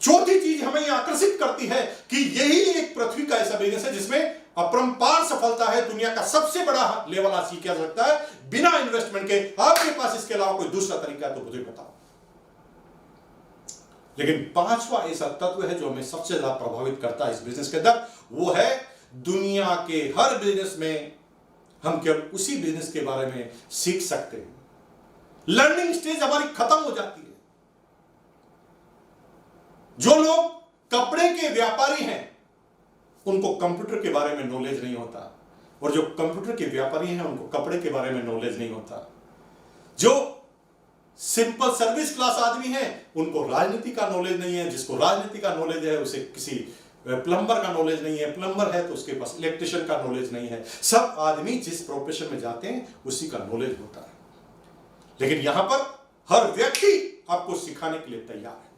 चौथी चीज हमें यह आकर्षित करती है कि यही एक पृथ्वी का ऐसा बिजनेस है जिसमें अपरंपार सफलता है। दुनिया का सबसे बड़ा लेवल हासिल किया जा सकता है बिना इन्वेस्टमेंट के। आपके पास इसके अलावा कोई दूसरा तरीका है तो मुझे बताओ। लेकिन 5वां ऐसा तत्व है जो हमें सबसे ज्यादा प्रभावित करता है इस बिजनेस के अंदर, वो है दुनिया के हर बिजनेस में हम केवल उसी बिजनेस के बारे में सीख सकते हैं। लर्निंग स्टेज हमारी खत्म हो जाती है। जो लोग कपड़े के व्यापारी हैं उनको कंप्यूटर के बारे में नॉलेज नहीं होता, और जो कंप्यूटर के व्यापारी हैं उनको कपड़े के बारे में नॉलेज नहीं होता। जो सिंपल सर्विस क्लास आदमी हैं उनको राजनीति का नॉलेज नहीं है, जिसको राजनीति का नॉलेज है उसे किसी प्लम्बर का नॉलेज नहीं है, प्लम्बर है तो उसके पास इलेक्ट्रिशियन का नॉलेज नहीं है। सब आदमी जिस प्रोफेशन में जाते हैं उसी का नॉलेज होता है। लेकिन यहां पर हर व्यक्ति आपको सिखाने के लिए तैयार है।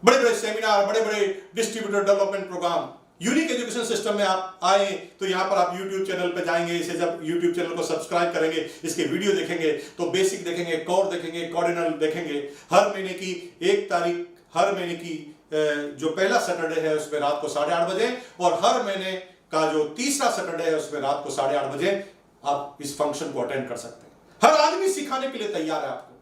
बड़े बड़े सेमिनार, बड़े बड़े distributor development programme, unique education system में आप आए तो यहां पर आप YouTube चैनल पे जाएंगे। इसे जब YouTube चैनल को सब्सक्राइब करेंगे, इसके वीडियो देखेंगे तो बेसिक देखेंगे, कोर देखेंगे, कॉर्डिनल देखेंगे। हर महीने की 1 तारीख, हर महीने की जो पहला सैटरडे है उसमें रात को 8:30 बजे, और हर महीने का जो तीसरा सैटरडे है उसमें रात को 8:30 बजे आप इस फंक्शन को अटेंड कर सकते हैं। हर आदमी सिखाने के लिए तैयार है आपको।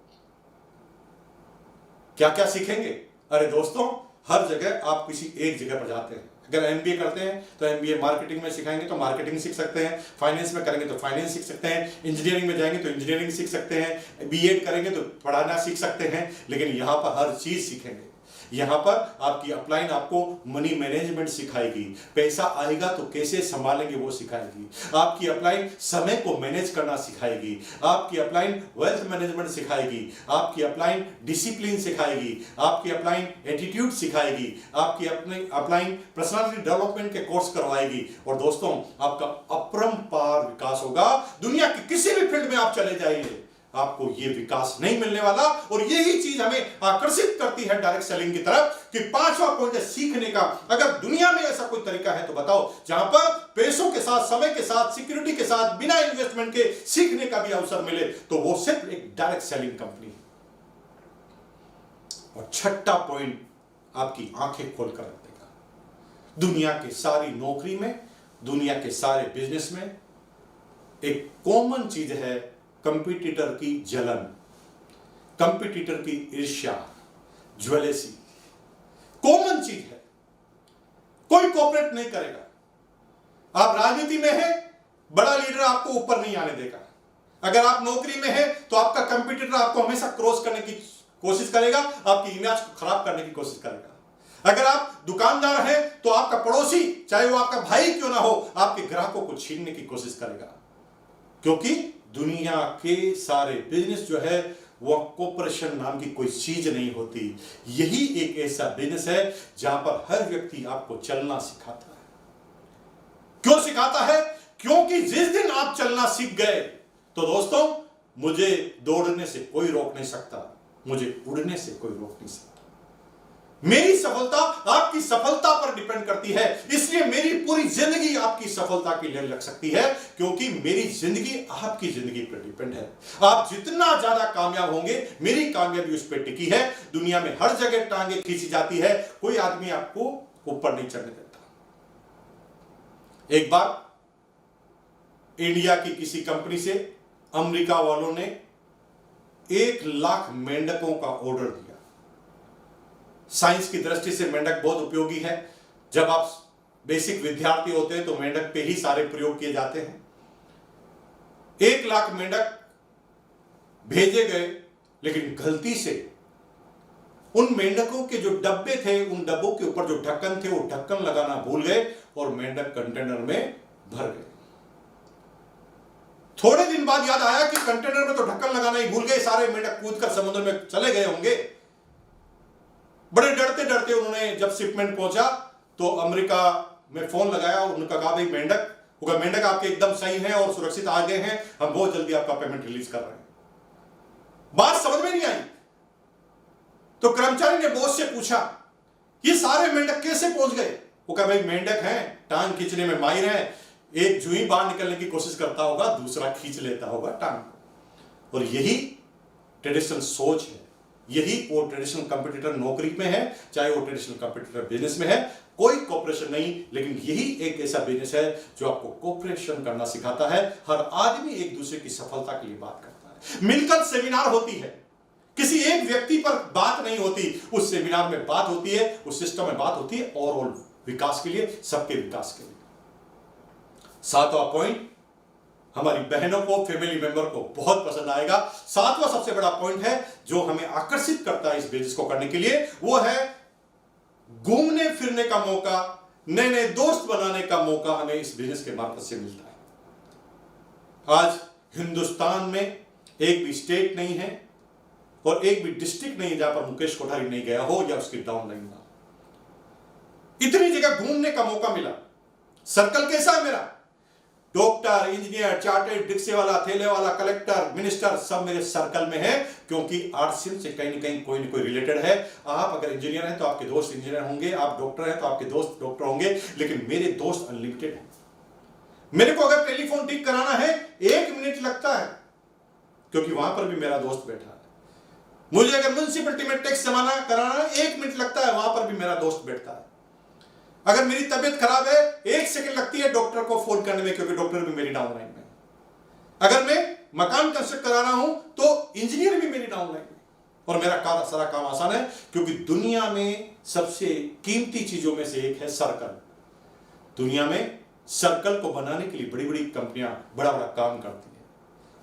क्या क्या सीखेंगे? अरे दोस्तों, हर जगह आप किसी एक जगह पर जाते हैं। अगर MBA करते हैं तो MBA मार्केटिंग में सिखाएंगे तो मार्केटिंग सीख सकते हैं, फाइनेंस में करेंगे तो फाइनेंस सीख सकते हैं, इंजीनियरिंग में जाएंगे तो इंजीनियरिंग सीख सकते हैं, B.Ed करेंगे तो पढ़ाना सीख सकते हैं। लेकिन यहां पर हर चीज सीखेंगे। यहां पर आपकी अपलाइन आपको मनी मैनेजमेंट सिखाएगी, पैसा आएगा तो कैसे संभालेंगे वो सिखाएगी। आपकी अपलाइन समय को मैनेज करना सिखाएगी, आपकी अपलाइन वेल्थ मैनेजमेंट सिखाएगी, आपकी अपलाइन डिसिप्लिन सिखाएगी, आपकी अपलाइन एटीट्यूड सिखाएगी, आपकी अपनी अपलाइन पर्सनालिटी डेवलपमेंट के कोर्स करवाएगी। और दोस्तों, आपका अपरंपार विकास होगा। दुनिया की किसी भी फील्ड में आप चले जाइए, आपको ये विकास नहीं मिलने वाला। और यही चीज हमें आकर्षित करती है डायरेक्ट सेलिंग की तरफ कि 5वां पॉइंट है सीखने का। अगर दुनिया में ऐसा कोई तरीका है तो बताओ जहां पर पैसों के साथ, समय के साथ, सिक्योरिटी के साथ, बिना इन्वेस्टमेंट के सीखने का भी अवसर मिले, तो वो सिर्फ एक डायरेक्ट सेलिंग कंपनी है। और 6वां पॉइंट आपकी आंखें खोलकर रख देगा। दुनिया की सारी नौकरी में, दुनिया के सारे बिजनेस में एक कॉमन चीज है कंपटीटर की जलन, कंपटीटर की ईर्ष्या, ज्वेलेसी। कॉमन चीज है, कोई कोऑपरेट नहीं करेगा। आप राजनीति में हैं, बड़ा लीडर आपको ऊपर नहीं आने देगा। अगर आप नौकरी में हैं तो आपका कंपटीटर आपको हमेशा क्रॉस करने की कोशिश करेगा, आपकी इमेज को खराब करने की कोशिश करेगा। अगर आप दुकानदार हैं तो आपका पड़ोसी, चाहे वो आपका भाई क्यों ना हो, आपके ग्राहकों को छीनने की कोशिश करेगा। क्योंकि दुनिया के सारे बिजनेस जो है वो कोऑपरेशन नाम की कोई चीज नहीं होती। यही एक ऐसा बिजनेस है जहां पर हर व्यक्ति आपको चलना सिखाता है। क्यों सिखाता है? क्योंकि जिस दिन आप चलना सीख गए तो दोस्तों मुझे दौड़ने से कोई रोक नहीं सकता, मुझे उड़ने से कोई रोक नहीं सकता। मेरी सफलता आपकी सफलता पर डिपेंड करती है, इसलिए मेरी पूरी जिंदगी आपकी सफलता के लिए लग सकती है, क्योंकि मेरी जिंदगी आपकी जिंदगी पर डिपेंड है। आप जितना ज्यादा कामयाब होंगे, मेरी कामयाबी उस पर टिकी है। दुनिया में हर जगह टांगे खींची जाती है, कोई आदमी आपको ऊपर नहीं चढ़ने देता। एक बार इंडिया की किसी कंपनी से अमेरिका वालों ने 1,00,000 मेंढकों का ऑर्डर दिया। साइंस की दृष्टि से मेंढक बहुत उपयोगी है। जब आप बेसिक विद्यार्थी होते हैं तो मेंढक पे ही सारे प्रयोग किए जाते हैं। 1,00,000 मेंढक भेजे गए, लेकिन गलती से उन मेंढकों के जो डब्बे थे, उन डब्बों के ऊपर जो ढक्कन थे, वो ढक्कन लगाना भूल गए और मेंढक कंटेनर में भर गए। थोड़े दिन बाद याद आया कि कंटेनर में तो ढक्कन लगाना ही भूल गए, सारे मेंढक कूदकर समुद्र में चले गए होंगे। बड़े डरते डरते उन्होंने जब शिपमेंट पहुंचा तो अमेरिका में फोन लगाया, उनका कहा भाई मेंढक आपके एकदम सही हैं और सुरक्षित आ गए हैं, हम बहुत जल्दी आपका पेमेंट रिलीज कर रहे हैं। बात समझ में नहीं आई तो कर्मचारी ने बॉस से पूछा ये सारे मेंढक कैसे पहुंच गए? वो कहा भाई मेंढक हैं, टांग खींचने में माहिर हैं, एक जुई बाहर निकलने की कोशिश करता होगा, दूसरा खींच लेता होगा टांग। और यही ट्रेडिशनल सोच है, यही वो ट्रेडिशनल कंपटीटर नौकरी में है, चाहे वो ट्रेडिशनल कंपटीटर बिजनेस में है, कोई कोऑपरेशन नहीं, लेकिन यही एक ऐसा बिजनेस है जो आपको कोऑपरेशन करना सिखाता है। हर आदमी एक दूसरे की सफलता के लिए बात करता है, मिलकर सेमिनार होती है, किसी एक व्यक्ति पर बात नहीं होती, उस सेमिनार में बात होती है, उस सिस्टम में बात होती है ओवरऑल विकास के लिए, सबके विकास के लिए। 7वां पॉइंट हमारी बहनों को, फैमिली मेंबर को बहुत पसंद आएगा। 7वां सबसे बड़ा पॉइंट है जो हमें आकर्षित करता है इस बिजनेस को करने के लिए, वो है घूमने फिरने का मौका, नए नए दोस्त बनाने का मौका हमें इस बिजनेस के मार्फत से मिलता है। आज हिंदुस्तान में एक भी स्टेट नहीं है और एक भी डिस्ट्रिक्ट नहीं है जहां पर मुकेश कोठारी नहीं गया हो या उसकी डाउनलाइन ना। इतनी जगह घूमने का मौका मिला। सर्कल कैसा है मेरा? डॉक्टर, इंजीनियर, चार्टेड रिक्शे वाला, थैले वाला, कलेक्टर, मिनिस्टर, सब मेरे सर्कल में है, क्योंकि आर्ट्स से कहीं न कोई रिलेटेड है। आप अगर इंजीनियर हैं तो आपके दोस्त इंजीनियर होंगे, आप डॉक्टर हैं तो आपके दोस्त डॉक्टर होंगे, लेकिन मेरे दोस्त अनलिमिटेड हैं। मेरे को अगर टेलीफोन ठीक कराना है 1 मिनट लगता है, क्योंकि वहां पर भी मेरा दोस्त बैठा है। मुझे अगर म्युनिसिपैलिटी में टैक्स जमा कराना है 1 मिनट लगता है, वहां पर भी मेरा दोस्त बैठता है। अगर मेरी तबीयत खराब है 1 सेकंड लगती है डॉक्टर को फोन करने में, क्योंकि डॉक्टर भी मेरी डाउनलाइन में। अगर मैं मकान कंस्ट्रक्ट करा रहा हूं तो इंजीनियर भी मेरी डाउनलाइन में, और मेरा सारा काम आसान है, क्योंकि दुनिया में सबसे कीमती चीजों में से एक है सर्कल। दुनिया में सर्कल को बनाने के लिए बड़ी बड़ी कंपनियां बड़ा बड़ा काम करती है,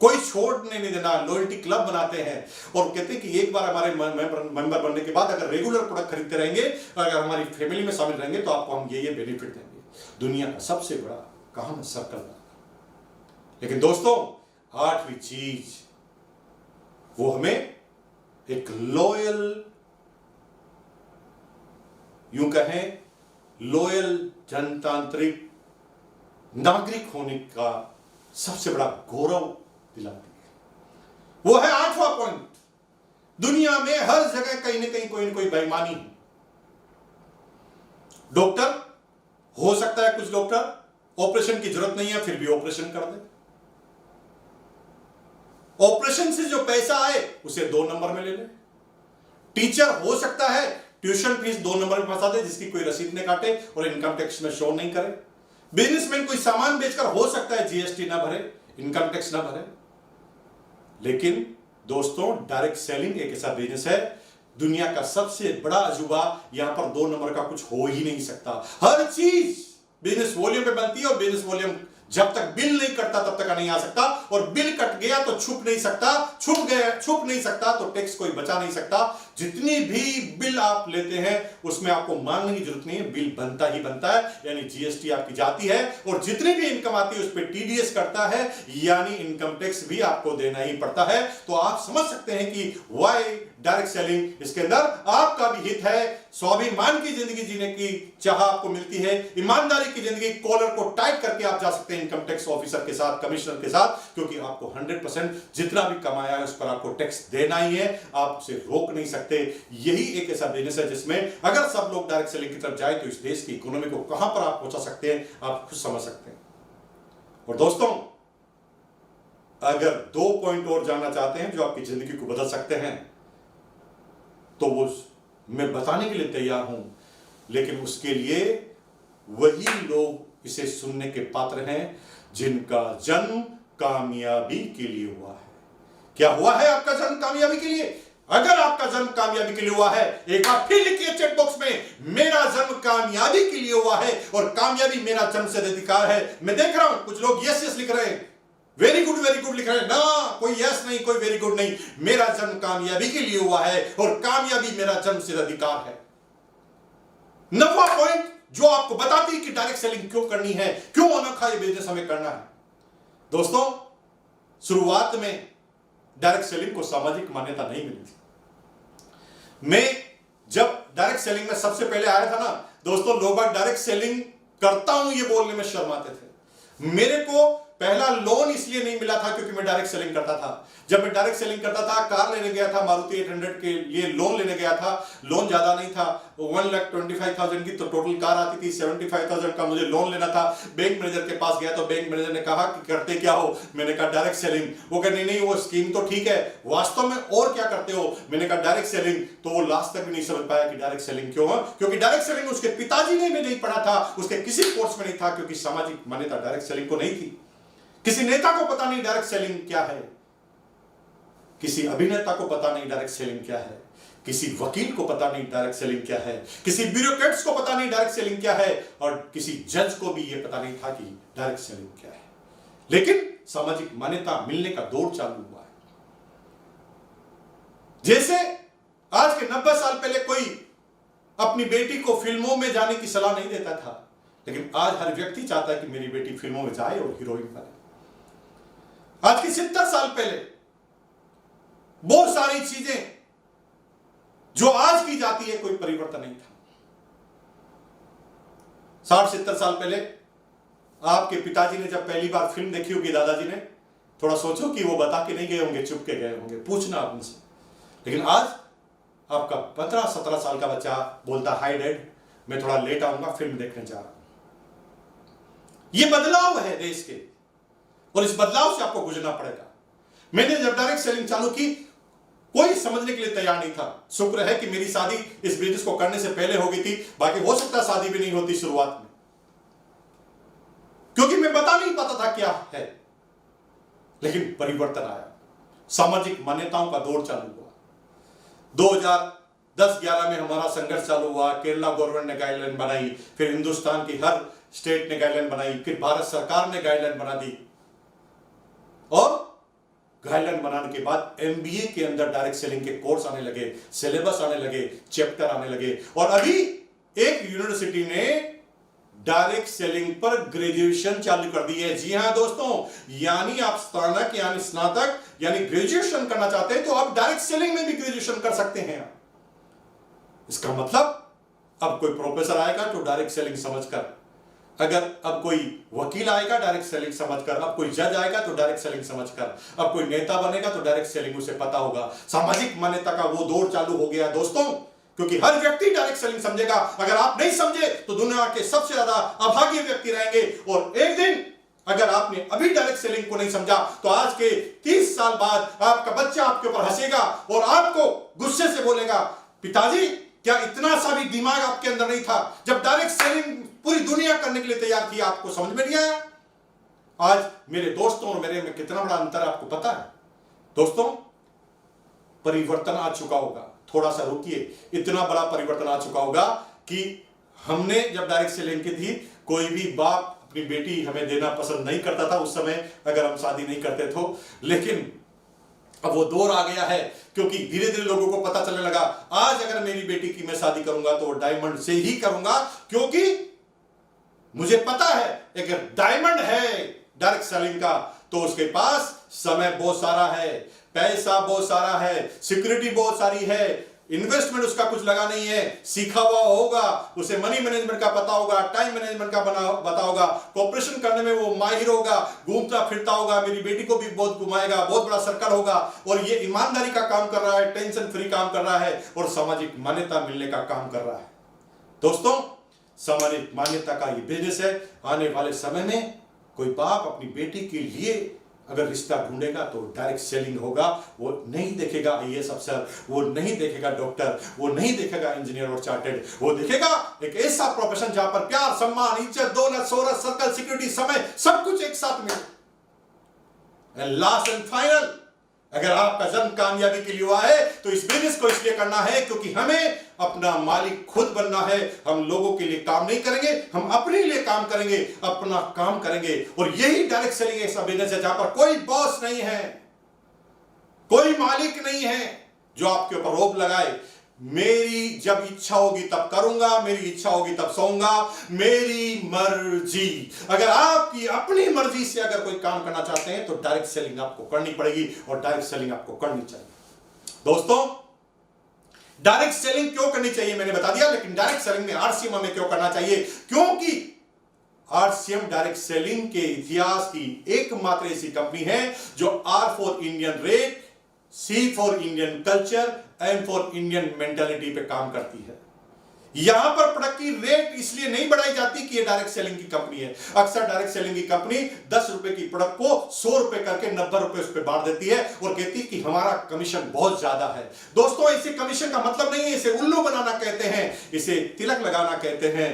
कोई छोड़ने नहीं देना। लॉयल्टी क्लब बनाते हैं और कहते हैं कि एक बार हमारे मेंबर बनने के बाद अगर रेगुलर प्रोडक्ट खरीदते रहेंगे, अगर हमारी फैमिली में शामिल रहेंगे, तो आपको हम ये बेनिफिट देंगे। दुनिया का सबसे बड़ा काम है सर्कल बनाना। लेकिन दोस्तों 8वीं चीज, वो हमें एक लॉयल, यूं कहें लॉयल जनतांत्रिक नागरिक होने का सबसे बड़ा गौरव दिलाती है। वो है 8वां पॉइंट, दुनिया में हर जगह कहीं ना कहीं कोई ना कोई बेईमानी है। डॉक्टर हो सकता है, कुछ डॉक्टर ऑपरेशन की जरूरत नहीं है फिर भी ऑपरेशन कर दे। ऑपरेशन से जो पैसा आए उसे 2 नंबर में ले ले। टीचर हो सकता है ट्यूशन फीस 2 नंबर में फंसा दे, जिसकी कोई रसीद नहीं काटे और इनकम टैक्स में शो नहीं करे। बिजनेसमैन कोई सामान बेचकर हो सकता है जीएसटी ना भरे, इनकम टैक्स ना भरे। लेकिन दोस्तों डायरेक्ट सेलिंग एक ऐसा बिजनेस है, दुनिया का सबसे बड़ा अजूबा, यहां पर 2 नंबर का कुछ हो ही नहीं सकता। हर चीज बिजनेस वॉल्यूम पे बनती है और बिजनेस वॉल्यूम जब तक बिल नहीं कटता तब तक नहीं आ सकता, और बिल कट गया तो छुप नहीं सकता, छुप नहीं सकता तो टैक्स कोई बचा नहीं सकता। जितनी भी बिल आप लेते हैं उसमें आपको मांगने की जरूरत नहीं है, बिल बनता ही बनता है, यानी जीएसटी आपकी जाती है और जितनी भी इनकम आती है उस पर टीडीएस करता है, यानी इनकम टैक्स भी आपको देना ही पड़ता है। तो आप समझ सकते हैं कि व्हाई डायरेक्ट सेलिंग, इसके अंदर आपका भी हित है, स्वाभिमान की जिंदगी जीने की चाह आपको मिलती है, ईमानदारी की जिंदगी, कॉलर को टाइट करके आप जा सकते हैं इनकम टैक्स ऑफिसर के साथ, कमिश्नर के साथ, क्योंकि आपको 100% जितना भी कमाया है उस पर आपको टैक्स देना ही है, आप उसे रोक नहीं सकते। यही एक ऐसा बिजनेस है जिसमें अगर सब लोग डायरेक्ट सेलिंग की तरफ जाए तो इस देश की इकोनॉमी को कहां पर आप पहुंचा सकते हैं, आप खुद समझ सकते हैं। और दोस्तों, अगर 2 पॉइंट और जानना चाहते हैं जो आपकी जिंदगी को बदल सकते हैं तो वो मैं बताने के लिए तैयार हूं, लेकिन उसके लिए वही लोग इसे सुनने के पात्र हैं जिनका जन्म कामयाबी के लिए हुआ है। क्या हुआ है आपका जन्म कामयाबी के लिए? अगर आपका जन्म कामयाबी के लिए हुआ है, एक बार फिर लिखिए चैट बॉक्स में, मेरा जन्म कामयाबी के लिए हुआ है और कामयाबी मेरा जन्मसिद्ध अधिकार है। मैं देख रहा हूं कुछ लोग यस यस लिख रहे हैं, वेरी गुड लिख रहे हैं ना, कोई यस नहीं, कोई वेरी गुड नहीं। मेरा जन्म कामयाबी के लिए हुआ है और कामयाबी मेरा जन्मसिद्ध अधिकार है। 9वां पॉइंट जो आपको बताती है कि डायरेक्ट सेलिंग क्यों करनी है, क्यों अनोखा ये बिजनेस हमें करना है। दोस्तों, शुरुआत में डायरेक्ट सेलिंग को सामाजिक मान्यता नहीं मिली थी। मैं जब डायरेक्ट सेलिंग में सबसे पहले आया था ना दोस्तों, लोग डायरेक्ट सेलिंग करता हूं ये बोलने में शर्माते थे। मेरे को पहला लोन इसलिए नहीं मिला था क्योंकि मैं डायरेक्ट सेलिंग करता था। जब मैं डायरेक्ट सेलिंग करता था, कार लेने गया था, मारुति 800 के लिए लोन लेने गया था। लोन ज्यादा नहीं था, 1,25,000 की तो टोटल कार आती थी, 75,000 का मुझे लोन लेना था। बैंक मैनेजर के पास गया तो बैंक मैनेजर ने कहा कि करते क्या हो? मैंने कहा डायरेक्ट सेलिंग। वो कहा नहीं वो स्कीम तो ठीक है, वास्तव में और क्या करते हो? मैंने कहा डायरेक्ट सेलिंग। तो वो लास्ट तक भी नहीं समझ पाया कि डायरेक्ट सेलिंग क्यों है, क्योंकि डायरेक्ट सेलिंग उसके पिताजी ने भी नहीं पढ़ा था, उसके किसी कोर्स में नहीं था, क्योंकि सामाजिक मान्यता डायरेक्ट सेलिंग को नहीं थी। किसी नेता को पता नहीं डायरेक्ट सेलिंग क्या है, किसी अभिनेता को पता नहीं डायरेक्ट सेलिंग क्या है, किसी वकील को पता नहीं डायरेक्ट सेलिंग क्या है, किसी ब्यूरोक्रेट्स को पता नहीं डायरेक्ट सेलिंग क्या है, और किसी जज को भी यह पता नहीं था कि डायरेक्ट सेलिंग क्या है। लेकिन सामाजिक मान्यता मिलने का दौर चालू हुआ है। जैसे आज के 90 साल पहले कोई अपनी बेटी को फिल्मों में जाने की सलाह नहीं देता था, लेकिन आज हर व्यक्ति चाहता है कि मेरी बेटी फिल्मों में जाए और हीरोइन बने। आज के 70 साल पहले बहुत सारी चीजें जो आज की जाती है कोई परिवर्तन नहीं था। 60-70 साल पहले आपके पिताजी ने जब पहली बार फिल्म देखी होगी दादाजी ने, थोड़ा सोचो कि वो बता के नहीं गए होंगे, चुप के गए होंगे, पूछना आप उनसे। लेकिन आज आपका 15-17 साल का बच्चा बोलता हाय डैड, मैं थोड़ा लेट आऊंगा, फिल्म देखने जा रहा हूं। यह बदलाव है देश के, और इस बदलाव से आपको गुजरना पड़ेगा। मैंने जब डायरेक्ट सेलिंग चालू की, कोई समझने के लिए तैयार नहीं था। शुक्र है कि मेरी शादी इस बिजनेस को करने से पहले हो गई थी, बाकी हो सकता शादी भी नहीं होती शुरुआत में, क्योंकि मैं बता नहीं पाता था क्या है। लेकिन परिवर्तन आया, सामाजिक मान्यताओं का दौर चालू हुआ। 2010-11 में हमारा संघर्ष चालू हुआ। केरला गवर्नमेंट ने गाइडलाइन बनाई, फिर हिंदुस्तान की हर स्टेट ने गाइडलाइन बनाई, फिर भारत सरकार ने गाइडलाइन बना दी, और गाइडलाइन बनाने के बाद एमबीए के अंदर डायरेक्ट सेलिंग के कोर्स आने लगे, सिलेबस आने लगे, चैप्टर आने लगे, और अभी एक यूनिवर्सिटी ने डायरेक्ट सेलिंग पर ग्रेजुएशन चालू कर दी है। जी हां दोस्तों, यानी आप स्नातक यानी स्नातक यानी ग्रेजुएशन करना चाहते हैं तो आप डायरेक्ट सेलिंग में भी ग्रेजुएशन कर सकते हैं। इसका मतलब अब कोई प्रोफेसर आएगा तो डायरेक्ट सेलिंग समझकर, अगर अब कोई वकील आएगा डायरेक्ट सेलिंग समझकर, अब कोई जज आएगा तो डायरेक्ट सेलिंग समझकर, अब कोई नेता बनेगा तो डायरेक्ट सेलिंग उसे पता होगा। सामाजिक मान्यता का वो दौर चालू हो गया दोस्तों, क्योंकि हर व्यक्ति डायरेक्ट सेलिंग समझेगा। अगर आप नहीं समझे तो दुनिया के सबसे ज्यादा अभागे व्यक्ति रहेंगे, और एक दिन अगर आपने अभी डायरेक्ट सेलिंग को नहीं समझा तो आज के 30 साल बाद आपका बच्चा आपके ऊपर हंसेगा और आपको गुस्से से बोलेगा, पिताजी क्या इतना सा भी दिमाग आपके अंदर नहीं था जब डायरेक्ट सेलिंग पूरी दुनिया करने के लिए तैयार थी, आपको समझ में नहीं आया? आज मेरे दोस्तों और मेरे में कितना बड़ा अंतर आपको पता है? दोस्तों, परिवर्तन आ चुका होगा, थोड़ा सा रुकिए, इतना बड़ा परिवर्तन आ चुका होगा कि हमने जब डायरेक्ट सेलिंग की थी, कोई भी बाप अपनी बेटी हमें देना पसंद नहीं करता था उस समय, अगर हम शादी नहीं करते तो। लेकिन अब वो दौर आ गया है, क्योंकि धीरे धीरे लोगों को पता चलने लगा, आज अगर मेरी बेटी की मैं शादी करूंगा तो डायमंड से ही करूंगा, क्योंकि मुझे पता है अगर डायमंड है डायरेक्ट सेलिंग का तो उसके पास समय बहुत सारा है, पैसा बहुत सारा है, सिक्योरिटी बहुत सारी है, इन्वेस्टमेंट उसका कुछ लगा नहीं है, सीखा हुआ होगा, उसे मनी मैनेजमेंट का पता होगा, टाइम मैनेजमेंट का पता होगा, कॉपरेशन करने में वो माहिर होगा, घूमता फिरता होगा, मेरी बेटी को भी बहुत घुमाएगा, बहुत बड़ा सर्कल होगा, और ये ईमानदारी का काम कर रहा है, टेंशन फ्री काम कर रहा है, और सामाजिक मान्यता मिलने का काम कर रहा है। दोस्तों, सामाजिक मान्यता का ये बिजनेस है। आने वाले समय में कोई बाप अपनी बेटी के लिए अगर रिश्ता ढूंढेगा तो डायरेक्ट सेलिंग होगा। वो नहीं देखेगा आईएएस अफसर, वो नहीं देखेगा डॉक्टर, वो नहीं देखेगा इंजीनियर और चार्टेड, वो देखेगा एक ऐसा प्रोफेशन जहां पर प्यार, सम्मान, इज्जत, दौलत, शोहरत, सर्कल, सिक्योरिटी, समय सब कुछ एक साथ मिले। एंड लास्ट एंड फाइनल, अगर आपका जन्म कामयाबी के लिए हुआ है तो इस बिजनेस को इसलिए करना है क्योंकि हमें अपना मालिक खुद बनना है। हम लोगों के लिए काम नहीं करेंगे, हम अपने लिए काम करेंगे, अपना काम करेंगे। और यही डायरेक्ट सेलिंग ऐसा बिजनेस है जहां पर कोई बॉस नहीं है, कोई मालिक नहीं है जो आपके ऊपर रोब लगाए। मेरी जब इच्छा होगी तब करूंगा, मेरी इच्छा होगी तब सोऊंगा, मेरी मर्जी। अगर आपकी अपनी मर्जी से अगर कोई काम करना चाहते हैं तो डायरेक्ट सेलिंग आपको करनी पड़ेगी, और डायरेक्ट सेलिंग आपको करनी चाहिए। दोस्तों, डायरेक्ट सेलिंग क्यों करनी चाहिए मैंने बता दिया, लेकिन डायरेक्ट सेलिंग में आरसीएम हमें क्यों करना चाहिए? क्योंकि आरसीएम डायरेक्ट सेलिंग के इतिहास की एकमात्र ऐसी कंपनी है जो R for Indian rate, C for Indian culture, M for Indian mentality पे काम करती है। यहां पर प्रोडक्ट की रेट इसलिए नहीं बढ़ाई जाती कि ये डायरेक्ट सेलिंग की कंपनी है। अक्सर डायरेक्ट सेलिंग की कंपनी 10 रुपए की प्रोडक्ट को 100 रुपए करके 90 रुपए उस पर बांट देती है और कहती है कि हमारा कमीशन बहुत ज्यादा है। दोस्तों, इसे कमीशन का मतलब नहीं है, इसे उल्लू बनाना कहते हैं, इसे तिलक लगाना कहते हैं।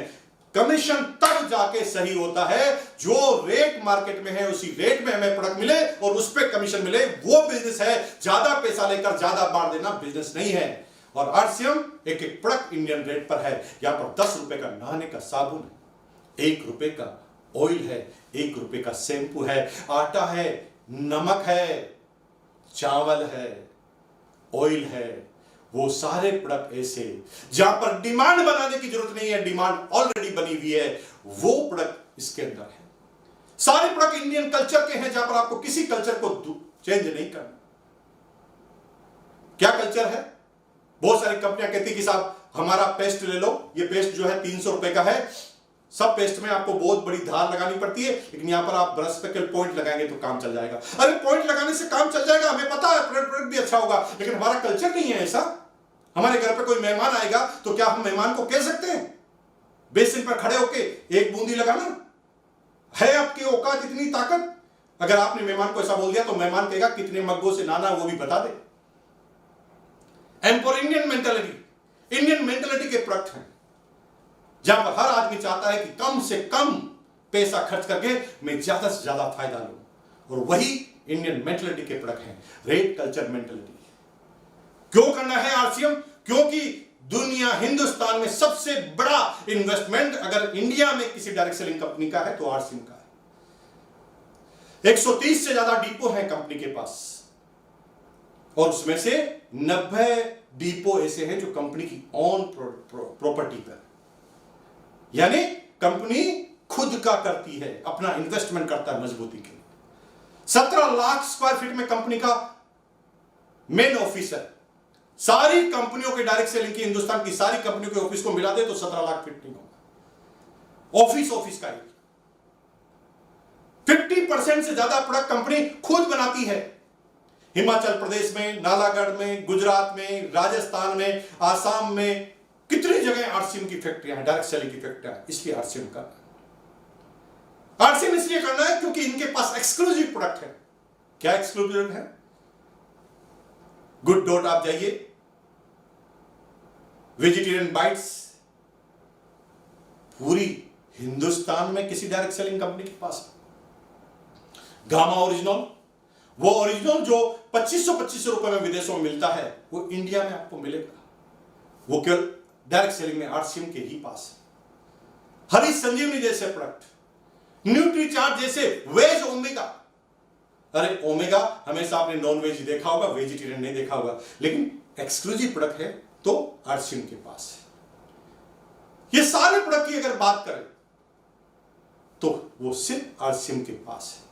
कमीशन तब जाके सही होता है जो रेट मार्केट में है उसी रेट में हमें प्रोडक्ट मिले और उस पर कमीशन मिले, वो बिजनेस है। ज्यादा पैसा लेकर ज्यादा बांट देना बिजनेस नहीं है। और आरसीएम एक एक प्रोडक्ट इंडियन रेट पर है। यहां पर 10 रुपए का नहाने का साबुन है, 1 रुपए का ऑयल है, 1 रुपए का शैम्पू है, आटा है, नमक है, चावल है, ऑयल है। वो सारे प्रोडक्ट ऐसे जहां पर डिमांड बनाने की जरूरत नहीं है, डिमांड ऑलरेडी बनी हुई है, वो प्रोडक्ट इसके अंदर है। सारे प्रोडक्ट इंडियन कल्चर के हैं जहां पर आपको किसी कल्चर को चेंज नहीं करना। क्या कल्चर है? बहुत सारी कंपनियां कहती कि साहब हमारा पेस्ट ले लो, ये पेस्ट जो है 300 रुपए का है। सब पेस्ट में आपको बहुत बड़ी धार लगानी पड़ती है, लेकिन यहां पर आप ब्रश पे पॉइंट लगाएंगे तो काम चल जाएगा। अरे पॉइंट लगाने से काम चल जाएगा, हमें पता है, प्रोडक्ट भी अच्छा होगा, लेकिन हमारा कल्चर नहीं है ऐसा। हमारे घर पे कोई मेहमान आएगा तो क्या हम मेहमान को कह सकते हैं बेसिन पर खड़े होके 1 बूंदी लगाना? है आपकी औकात, इतनी ताकत? अगर आपने मेहमान को ऐसा बोल दिया तो मेहमान कहेगा कितने मग्गों से नाना वो भी बता दे। And for Indian mentality, Indian mentality के प्रोडक्ट हैं जहां पर हर आदमी चाहता है कि कम से कम पैसा खर्च करके मैं ज्यादा से ज्यादा फायदा लूं, और वही इंडियन मेंटालिटी के प्रोडक्ट हैं। Rate, culture, mentality. क्यों करना है आरसीएम? क्योंकि दुनिया, हिंदुस्तान में सबसे बड़ा इन्वेस्टमेंट अगर इंडिया में किसी डायरेक्ट सेलिंग कंपनी का है तो आरसीएम का है। 130 से ज्यादा डिपो हैं कंपनी के पास, और उसमें से 90 डिपो ऐसे हैं जो कंपनी की ऑन प्रॉपर्टी पर, यानी कंपनी खुद का करती है, अपना इन्वेस्टमेंट करता है मजबूती के लिए। 17 लाख स्क्वायर फीट में कंपनी का मेन ऑफिस है। सारी कंपनियों के डायरेक्ट सेलिंग की, हिंदुस्तान की सारी कंपनियों के ऑफिस को मिला दे तो 17 लाख फीट नहीं होगा ऑफिस का ही। 50% से ज्यादा प्रोडक्ट कंपनी खुद बनाती है। हिमाचल प्रदेश में, नालागढ़ में, गुजरात में, राजस्थान में, आसाम में कितनी जगह आरसीएम की फैक्ट्रियां हैं, डायरेक्ट सेलिंग की फैक्ट्रियां हैं। इसलिए आरसीएम करना है। आरसीएम इसलिए करना है क्योंकि इनके पास एक्सक्लूसिव प्रोडक्ट है। क्या एक्सक्लूसिव है? गुड डॉट आप जाइए, वेजिटेरियन बाइट्स पूरी हिंदुस्तान में किसी डायरेक्ट सेलिंग कंपनी के पास है। गामा ओरिजिनल, वो ओरिजिनल जो 2500 रुपए में विदेशों में मिलता है, वो इंडिया में आपको मिलेगा। वो केवल डायरेक्ट सेलिंग में आरसीएम के ही पास है। हरी संजीवनी जैसे प्रोडक्ट, न्यूट्री चार्ट जैसे वेज ओमेगा, अरे ओमेगा हमेशा आपने नॉन वेज देखा होगा, वेजिटेरियन नहीं देखा होगा, लेकिन एक्सक्लूसिव प्रोडक्ट है तो आरसीएम के पास है। ये सारे प्रोडक्ट की अगर बात करें तो वो सिर्फ आरसीएम के पास है।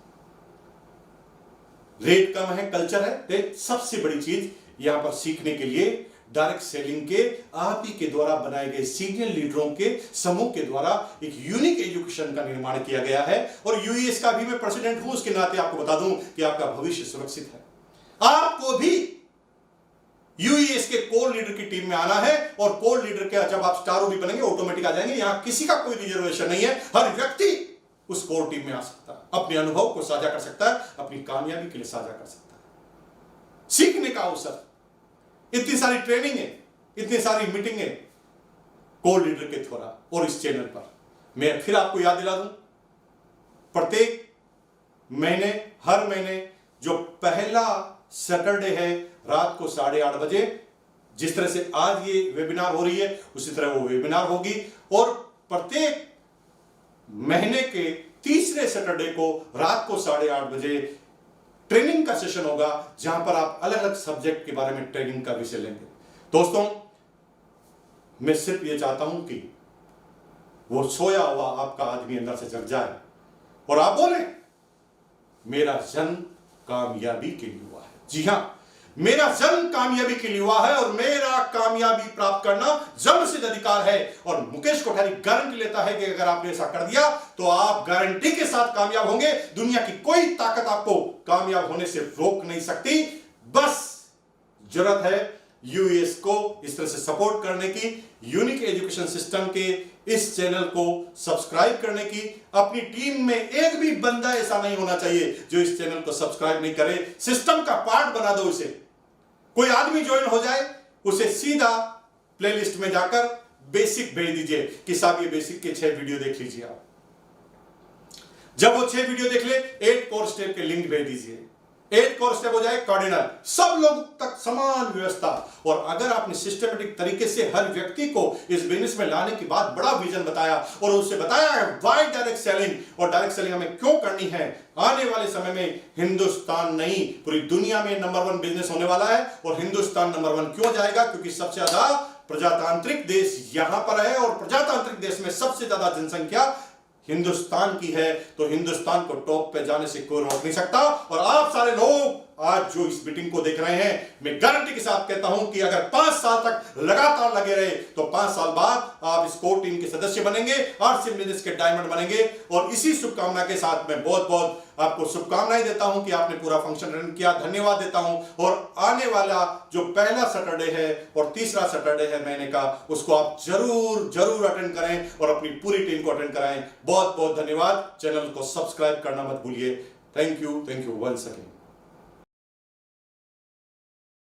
रेट कम है, कल्चर है, सबसे बड़ी चीज यहां पर सीखने के लिए डायरेक्ट सेलिंग के आप ही के द्वारा बनाए गए सीनियर लीडरों के समूह के द्वारा एक यूनिक एजुकेशन का निर्माण किया गया है। और यूएस का भी मैं प्रेसिडेंट हूं, उसके नाते आपको बता दूं कि आपका भविष्य सुरक्षित है। आपको भी यूएस के कोर लीडर की टीम में आना है और कोर लीडर के जब आप स्टार भी बनेंगे ऑटोमेटिक आ जाएंगे। यहां किसी का कोई रिजर्वेशन नहीं है, हर व्यक्ति उस कोर टीम में आ सकता है, अपने अनुभव को साझा कर सकता है, अपनी कामयाबी के लिए साझा कर सकता है। सीखने का अवसर, इतनी सारी ट्रेनिंग है, इतनी सारी मीटिंग है कोर लीडर के द्वारा। और इस चैनल पर मैं फिर आपको याद दिला दूं, प्रत्येक महीने, हर महीने जो पहला सैटरडे है रात को 8:30 बजे, जिस तरह से आज ये वेबिनार हो रही है उसी तरह वो वेबिनार होगी। और प्रत्येक महीने के तीसरे सैटरडे को रात को 8:30 बजे ट्रेनिंग का सेशन होगा, जहां पर आप अलग अलग सब्जेक्ट के बारे में ट्रेनिंग का विषय लेंगे। दोस्तों, मैं सिर्फ ये चाहता हूं कि वो सोया हुआ आपका आदमी अंदर से जग जाए और आप बोले मेरा जन्म कामयाबी के लिए हुआ है। जी हां, मेरा जन्म कामयाबी के लिए हुआ है और मेरा कामयाबी प्राप्त करना जन्म सिद्ध अधिकार है। और मुकेश कोठारी गारंटी लेता है कि अगर आपने ऐसा कर दिया तो आप गारंटी के साथ कामयाब होंगे। दुनिया की कोई ताकत आपको कामयाब होने से रोक नहीं सकती। बस जरूरत है यूएस को इस तरह से सपोर्ट करने की, यूनिक एजुकेशन सिस्टम के इस चैनल को सब्सक्राइब करने की। अपनी टीम में एक भी बंदा ऐसा नहीं होना चाहिए जो इस चैनल को सब्सक्राइब नहीं करे। सिस्टम का पार्ट बना दो इसे। कोई आदमी ज्वाइन हो जाए, उसे सीधा प्लेलिस्ट में जाकर बेसिक भेज दीजिए कि साहब ये बेसिक के 6 वीडियो देख लीजिए आप। जब वो 6 वीडियो देख ले, 8 कोर स्टेप के लिंक भेज दीजिए। 8 कोर स्टेप हो जाए कार्डिनल, सब लोग तक समान व्यवस्था। और अगर आपने सिस्टमेटिक तरीके से हर व्यक्ति को इस बिजनेस में लाने के बाद बड़ा विजन बताया और उसे बताया है व्हाई डायरेक्ट सेलिंग और डायरेक्ट सेलिंग हमें क्यों करनी है, आने वाले समय में हिंदुस्तान नहीं पूरी दुनिया में नंबर 1 बिजनेस होने वाला है। और हिंदुस्तान नंबर 1 क्यों जाएगा? क्योंकि सबसे ज्यादा प्रजातांत्रिक देश यहां पर है और प्रजातांत्रिक देश में सबसे ज्यादा जनसंख्या हिंदुस्तान की है। तो हिंदुस्तान को टॉप पे जाने से कोई रोक नहीं सकता। और आप सारे लोग आज जो इस मीटिंग को देख रहे हैं, मैं गारंटी के साथ कहता हूं कि अगर 5 साल तक लगातार लगे रहे तो 5 साल बाद आप इस कोर टीम के सदस्य बनेंगे, आरसीएम बिजनेस के डायमंड बनेंगे। और इसी शुभकामना के साथ मैं बहुत बहुत आपको शुभकामनाएं देता हूं कि आपने पूरा फंक्शन रन किया। धन्यवाद देता हूं। और आने वाला जो पहला सैटरडे है और तीसरा सैटरडे है महीने का, उसको आप जरूर जरूर अटेंड करें और अपनी पूरी टीम को अटेंड कराएं। बहुत बहुत धन्यवाद। चैनल को सब्सक्राइब करना मत भूलिए। Thank you once again.